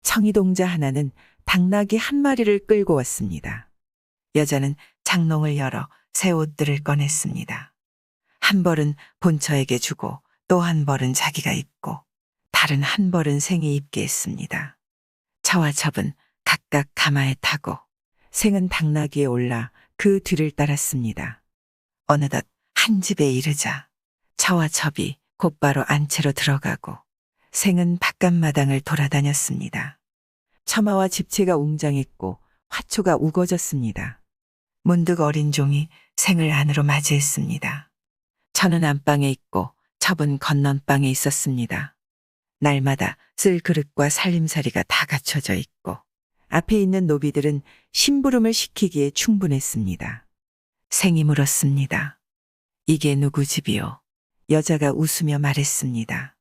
청이동자 하나는 당나귀 1마리를 끌고 왔습니다. 여자는 장롱을 열어 새 옷들을 꺼냈습니다. 한 벌은 본처에게 주고 또 한 벌은 자기가 입고 다른 한 벌은 생이 입게 했습니다. 처와 첩은 각각 가마에 타고 생은 당나귀에 올라 그 뒤를 따랐습니다. 어느덧 한 집에 이르자 처와 첩이 곧바로 안채로 들어가고 생은 바깥마당을 돌아다녔습니다. 처마와 집채가 웅장했고 화초가 우거졌습니다. 문득 어린 종이 생을 안으로 맞이했습니다. 처는 안방에 있고 첩은 건넌방에 있었습니다. 날마다 쓸 그릇과 살림살이가 다 갖춰져 있고 앞에 있는 노비들은 심부름을 시키기에 충분했습니다. 생이 물었습니다. 이게 누구 집이요? 여자가 웃으며 말했습니다.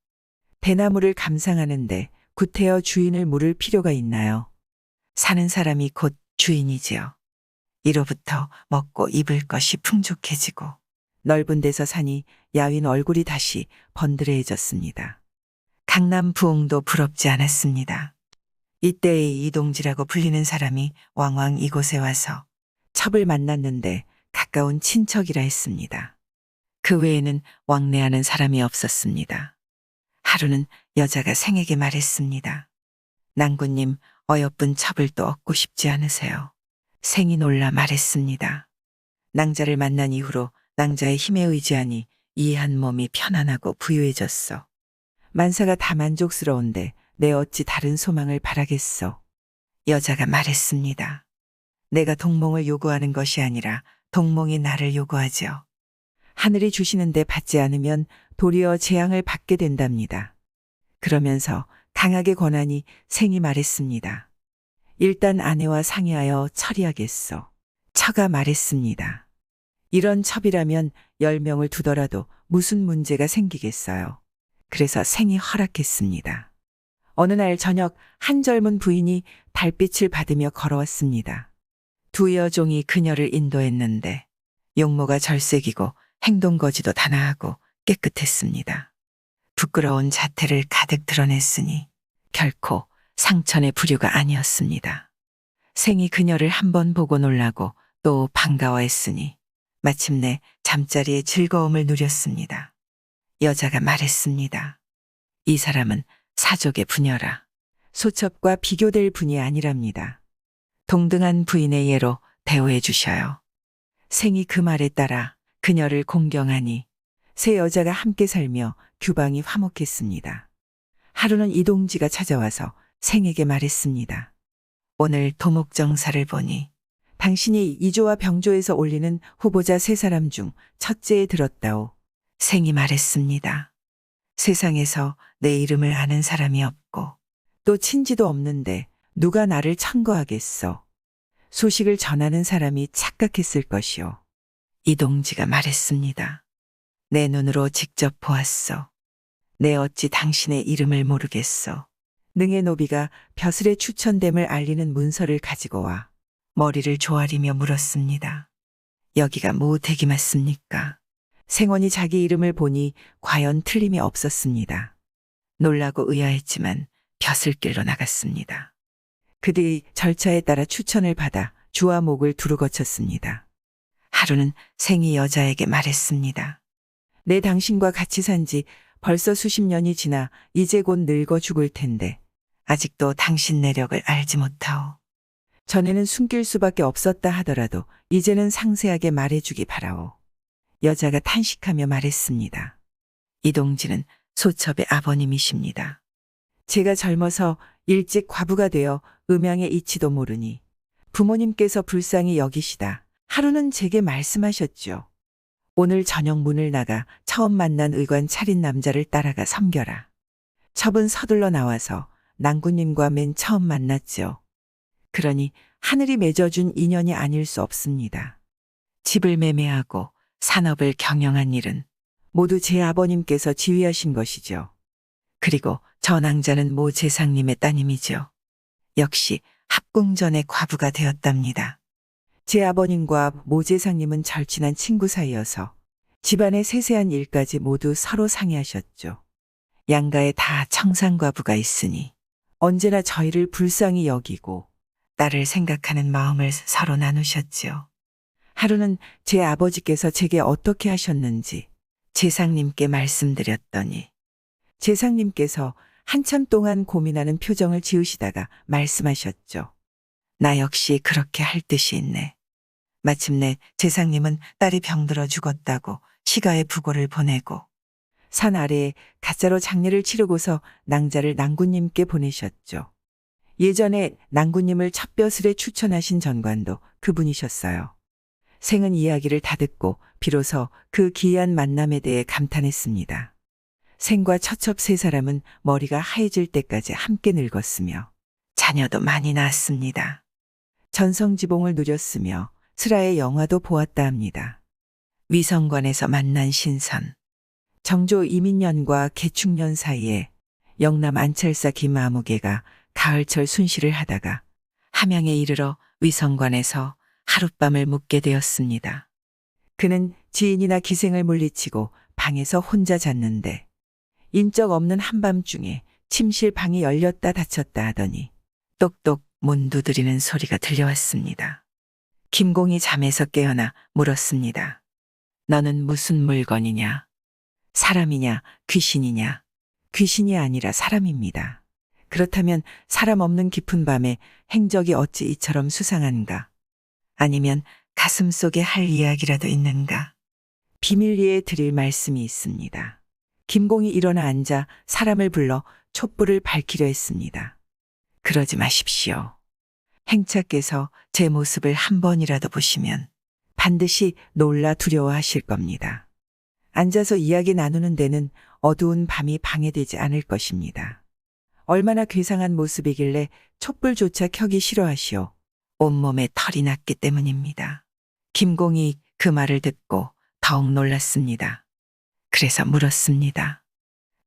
대나무를 감상하는데 구태여 주인을 물을 필요가 있나요? 사는 사람이 곧 주인이지요. 이로부터 먹고 입을 것이 풍족해지고 넓은 데서 사니 야윈 얼굴이 다시 번드레해졌습니다. 강남 부흥도 부럽지 않았습니다. 이때의 이동지라고 불리는 사람이 왕왕 이곳에 와서 첩을 만났는데 가까운 친척이라 했습니다. 그 외에는 왕래하는 사람이 없었습니다. 하루는 여자가 생에게 말했습니다. 낭구님, 어여쁜 첩을 또 얻고 싶지 않으세요? 생이 놀라 말했습니다. 낭자를 만난 이후로 낭자의 힘에 의지하니 이 한 몸이 편안하고 부유해졌어. 만사가 다 만족스러운데 내 어찌 다른 소망을 바라겠소. 여자가 말했습니다. 내가 동몽을 요구하는 것이 아니라 동몽이 나를 요구하죠. 하늘이 주시는데 받지 않으면 도리어 재앙을 받게 된답니다. 그러면서 강하게 권하니 생이 말했습니다. 일단 아내와 상의하여 처리하겠소. 처가 말했습니다. 이런 첩이라면 10명을 두더라도 무슨 문제가 생기겠어요. 그래서 생이 허락했습니다. 어느 날 저녁 한 젊은 부인이 달빛을 받으며 걸어왔습니다. 두 여종이 그녀를 인도했는데 용모가 절색이고 행동거지도 단아하고 깨끗했습니다. 부끄러운 자태를 가득 드러냈으니 결코 상천의 부류가 아니었습니다. 생이 그녀를 한번 보고 놀라고 또 반가워했으니 마침내 잠자리의 즐거움을 누렸습니다. 여자가 말했습니다. 이 사람은 사족의 부녀라. 소첩과 비교될 분이 아니랍니다. 동등한 부인의 예로 대우해 주셔요. 생이 그 말에 따라 그녀를 공경하니 세 여자가 함께 살며 규방이 화목했습니다. 하루는 이동지가 찾아와서 생에게 말했습니다. 오늘 도목정사를 보니 당신이 이조와 병조에서 올리는 후보자 세 사람 중 첫째에 들었다오. 생이 말했습니다. 세상에서 내 이름을 아는 사람이 없고 또 친지도 없는데 누가 나를 청거하겠소. 소식을 전하는 사람이 착각했을 것이오. 이동지가 말했습니다. 내 눈으로 직접 보았소. 내 어찌 당신의 이름을 모르겠소. 능의 노비가 벼슬의 추천됨을 알리는 문서를 가지고 와 머리를 조아리며 물었습니다. 여기가 무택이 맞습니까? 생원이 자기 이름을 보니 과연 틀림이 없었습니다. 놀라고 의아했지만 벼슬길로 나갔습니다. 그들이 절차에 따라 추천을 받아 주와 목을 두루 거쳤습니다. 하루는 생이 여자에게 말했습니다. 내 당신과 같이 산 지 벌써 수십 년이 지나 이제 곧 늙어 죽을 텐데 아직도 당신 내력을 알지 못하오. 전에는 숨길 수밖에 없었다 하더라도 이제는 상세하게 말해주기 바라오. 여자가 탄식하며 말했습니다. 이동진은 소첩의 아버님이십니다. 제가 젊어서 일찍 과부가 되어 음양에 이치도 모르니 부모님께서 불쌍히 여기시다 하루는 제게 말씀하셨죠. 오늘 저녁 문을 나가 처음 만난 의관 차린 남자를 따라가 섬겨라. 첩은 서둘러 나와서 낭구님과 맨 처음 만났죠. 그러니 하늘이 맺어준 인연이 아닐 수 없습니다. 집을 매매하고 산업을 경영한 일은 모두 제 아버님께서 지휘하신 것이죠. 그리고 저 낭자는 모 재상님의 따님이죠. 역시 합궁전의 과부가 되었답니다. 제 아버님과 모 재상님은 절친한 친구 사이여서 집안의 세세한 일까지 모두 서로 상의하셨죠. 양가에 다 청산과부가 있으니 언제나 저희를 불쌍히 여기고 딸을 생각하는 마음을 서로 나누셨지요. 하루는 제 아버지께서 제게 어떻게 하셨는지 재상님께 말씀드렸더니 재상님께서 한참 동안 고민하는 표정을 지으시다가 말씀하셨죠. 나 역시 그렇게 할 뜻이 있네. 마침내 재상님은 딸이 병들어 죽었다고 시가의 부고를 보내고 산 아래에 가짜로 장례를 치르고서 낭자를 낭구님께 보내셨죠. 예전에 낭구님을 첩벼슬에 추천하신 전관도 그분이셨어요. 생은 이야기를 다 듣고 비로소 그 기이한 만남에 대해 감탄했습니다. 생과 처첩 세 사람은 머리가 하얘질 때까지 함께 늙었으며 자녀도 많이 낳았습니다. 전성지봉을 누렸으며 슬하의 영화도 보았다 합니다. 위성관에서 만난 신선. 정조 이민년과 개축년 사이에 영남 안찰사 김아무개가 가을철 순시를 하다가 함양에 이르러 위성관에서 하룻밤을 묵게 되었습니다. 그는 지인이나 기생을 물리치고 방에서 혼자 잤는데 인적 없는 한밤중에 침실 방이 열렸다 닫혔다 하더니 똑똑 문 두드리는 소리가 들려왔습니다. 김공이 잠에서 깨어나 물었습니다. 너는 무슨 물건이냐? 사람이냐 귀신이냐? 귀신이 아니라 사람입니다. 그렇다면 사람 없는 깊은 밤에 행적이 어찌 이처럼 수상한가? 아니면 가슴 속에 할 이야기라도 있는가? 비밀리에 드릴 말씀이 있습니다. 김공이 일어나 앉아 사람을 불러 촛불을 밝히려 했습니다. 그러지 마십시오. 행차께서 제 모습을 한 번이라도 보시면 반드시 놀라 두려워하실 겁니다. 앉아서 이야기 나누는 데는 어두운 밤이 방해되지 않을 것입니다. 얼마나 괴상한 모습이길래 촛불조차 켜기 싫어하시오. 온몸에 털이 났기 때문입니다. 김공이 그 말을 듣고 더욱 놀랐습니다. 그래서 물었습니다.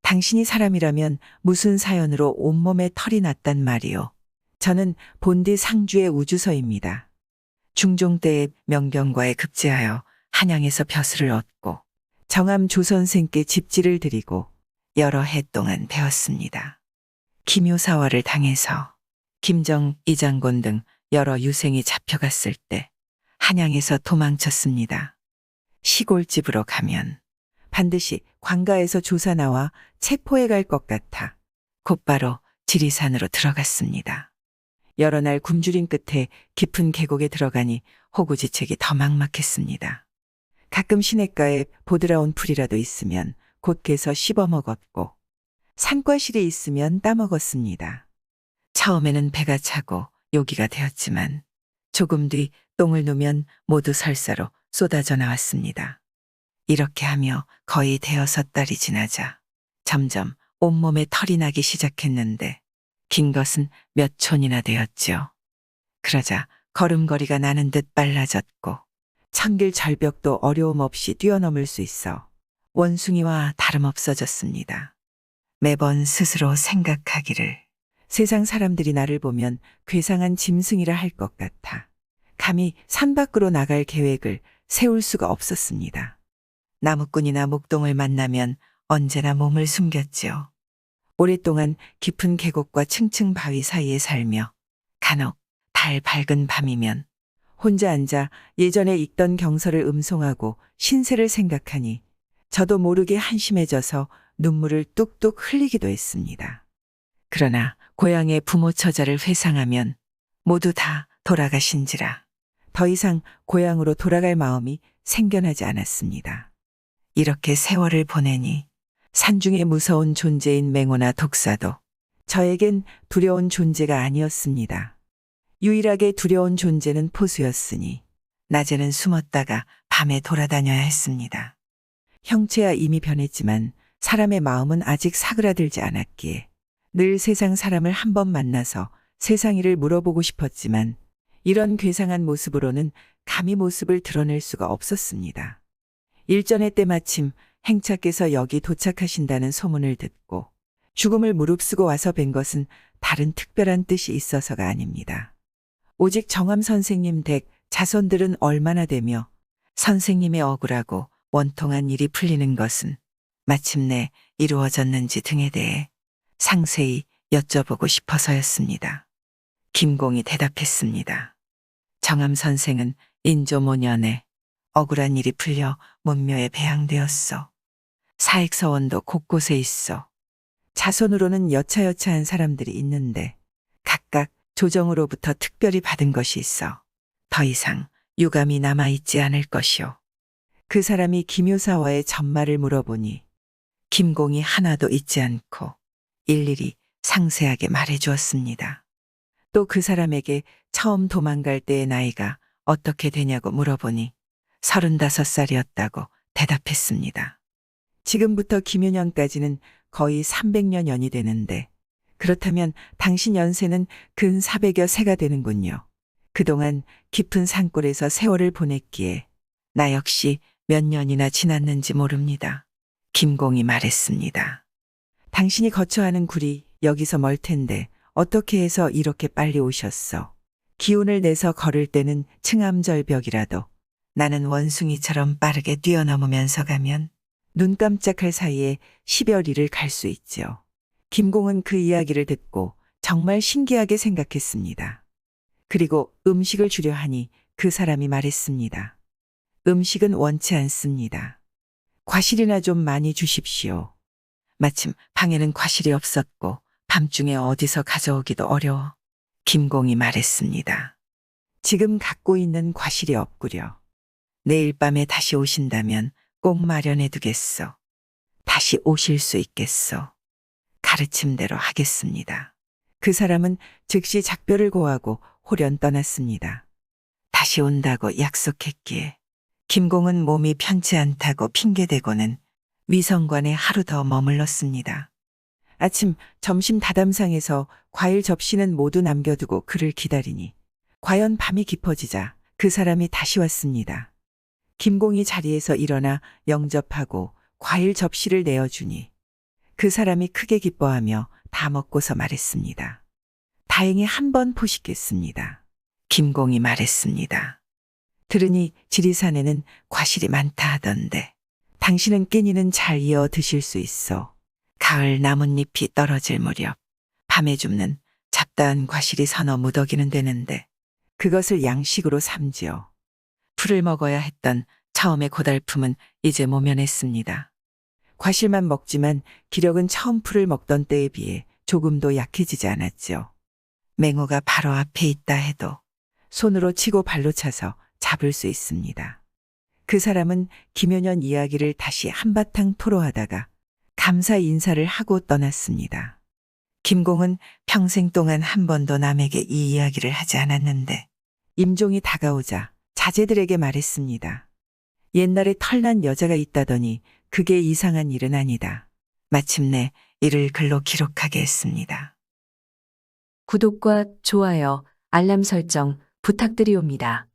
당신이 사람이라면 무슨 사연으로 온몸에 털이 났단 말이오? 저는 본디 상주의 우주서입니다. 중종 때의 명경과에 급제하여 한양에서 벼슬을 얻고 정암 조선생께 집지를 드리고 여러 해 동안 배웠습니다. 기묘사화를 당해서 김정, 이장곤 등 여러 유생이 잡혀갔을 때 한양에서 도망쳤습니다. 시골집으로 가면 반드시 관가에서 조사 나와 체포해 갈 것 같아 곧바로 지리산으로 들어갔습니다. 여러 날 굶주린 끝에 깊은 계곡에 들어가니 호구지책이 더 막막했습니다. 가끔 시냇가에 보드라운 풀이라도 있으면 곧 깨서 씹어 먹었고 산과실이 있으면 따먹었습니다. 처음에는 배가 차고 요기가 되었지만 조금 뒤 똥을 누면 모두 설사로 쏟아져 나왔습니다. 이렇게 하며 거의 대여섯 달이 지나자 점점 온몸에 털이 나기 시작했는데 긴 것은 몇 촌이나 되었지요. 그러자 걸음걸이가 나는 듯 빨라졌고 천길 절벽도 어려움 없이 뛰어넘을 수 있어 원숭이와 다름없어졌습니다. 매번 스스로 생각하기를 세상 사람들이 나를 보면 괴상한 짐승이라 할 것 같아 감히 산 밖으로 나갈 계획을 세울 수가 없었습니다. 나무꾼이나 목동을 만나면 언제나 몸을 숨겼지요. 오랫동안 깊은 계곡과 층층 바위 사이에 살며 간혹 달 밝은 밤이면 혼자 앉아 예전에 읽던 경서를 음송하고 신세를 생각하니 저도 모르게 한심해져서 눈물을 뚝뚝 흘리기도 했습니다. 그러나 고향의 부모 처자를 회상하면 모두 다 돌아가신지라 더 이상 고향으로 돌아갈 마음이 생겨나지 않았습니다. 이렇게 세월을 보내니 산중에 무서운 존재인 맹호나 독사도 저에겐 두려운 존재가 아니었습니다. 유일하게 두려운 존재는 포수였으니 낮에는 숨었다가 밤에 돌아다녀야 했습니다. 형체야 이미 변했지만 사람의 마음은 아직 사그라들지 않았기에 늘 세상 사람을 한 번 만나서 세상 일을 물어보고 싶었지만 이런 괴상한 모습으로는 감히 모습을 드러낼 수가 없었습니다. 일전에 때마침 행차께서 여기 도착하신다는 소문을 듣고 죽음을 무릅쓰고 와서 뵌 것은 다른 특별한 뜻이 있어서가 아닙니다. 오직 정암 선생님 댁 자손들은 얼마나 되며 선생님의 억울하고 원통한 일이 풀리는 것은 마침내 이루어졌는지 등에 대해 상세히 여쭤보고 싶어서였습니다. 김공이 대답했습니다. 정암 선생은 인조모년에 억울한 일이 풀려 문묘에 배양되었소. 사익서원도 곳곳에 있어. 자손으로는 여차여차한 사람들이 있는데 각각 조정으로부터 특별히 받은 것이 있어 더 이상 유감이 남아있지 않을 것이오. 그 사람이 기묘사와의 전말을 물어보니 김공이 하나도 잊지 않고 일일이 상세하게 말해주었습니다. 또 그 사람에게 처음 도망갈 때의 나이가 어떻게 되냐고 물어보니 35살이었다고 대답했습니다. 지금부터 기묘년까지는 거의 300여 년이 되는데 그렇다면 당신 연세는 근 400여 세가 되는군요. 그동안 깊은 산골에서 세월을 보냈기에 나 역시 몇 년이나 지났는지 모릅니다. 김공이 말했습니다. 당신이 거처하는 굴이 여기서 멀 텐데 어떻게 해서 이렇게 빨리 오셨어? 기운을 내서 걸을 때는 층암절벽이라도 나는 원숭이처럼 빠르게 뛰어넘으면서 가면 눈 깜짝할 사이에 10여 리를 갈 수 있지요. 김공은 그 이야기를 듣고 정말 신기하게 생각했습니다. 그리고 음식을 주려 하니 그 사람이 말했습니다. 음식은 원치 않습니다. 과실이나 좀 많이 주십시오. 마침 방에는 과실이 없었고 밤중에 어디서 가져오기도 어려워 김공이 말했습니다. 지금 갖고 있는 과실이 없구려. 내일 밤에 다시 오신다면 꼭 마련해 두겠소. 다시 오실 수 있겠소. 가르침대로 하겠습니다. 그 사람은 즉시 작별을 고하고 홀연 떠났습니다. 다시 온다고 약속했기에 김공은 몸이 편치 않다고 핑계대고는 위성관에 하루 더 머물렀습니다. 아침 점심 다담상에서 과일 접시는 모두 남겨두고 그를 기다리니 과연 밤이 깊어지자 그 사람이 다시 왔습니다. 김공이 자리에서 일어나 영접하고 과일 접시를 내어주니 그 사람이 크게 기뻐하며 다 먹고서 말했습니다. 다행히 한 번 포식겠습니다. 김공이 말했습니다. 들으니 지리산에는 과실이 많다 하던데 당신은 끼니는 잘 이어 드실 수 있어. 가을 나뭇잎이 떨어질 무렵 밤에 줍는 잡다한 과실이 서너 무더기는 되는데 그것을 양식으로 삼지요. 풀을 먹어야 했던 처음의 고달픔은 이제 모면했습니다. 과실만 먹지만 기력은 처음 풀을 먹던 때에 비해 조금도 약해지지 않았죠. 맹호가 바로 앞에 있다 해도 손으로 치고 발로 차서 잡을 수 있습니다. 그 사람은 김효년 이야기를 다시 한바탕 토로하다가 감사 인사를 하고 떠났습니다. 김공은 평생 동안 한 번도 남에게 이 이야기를 하지 않았는데 임종이 다가오자 자제들에게 말했습니다. 옛날에 털난 여자가 있다더니 그게 이상한 일은 아니다. 마침내 이를 글로 기록하게 했습니다. 구독과 좋아요, 알람 설정 부탁드리옵니다.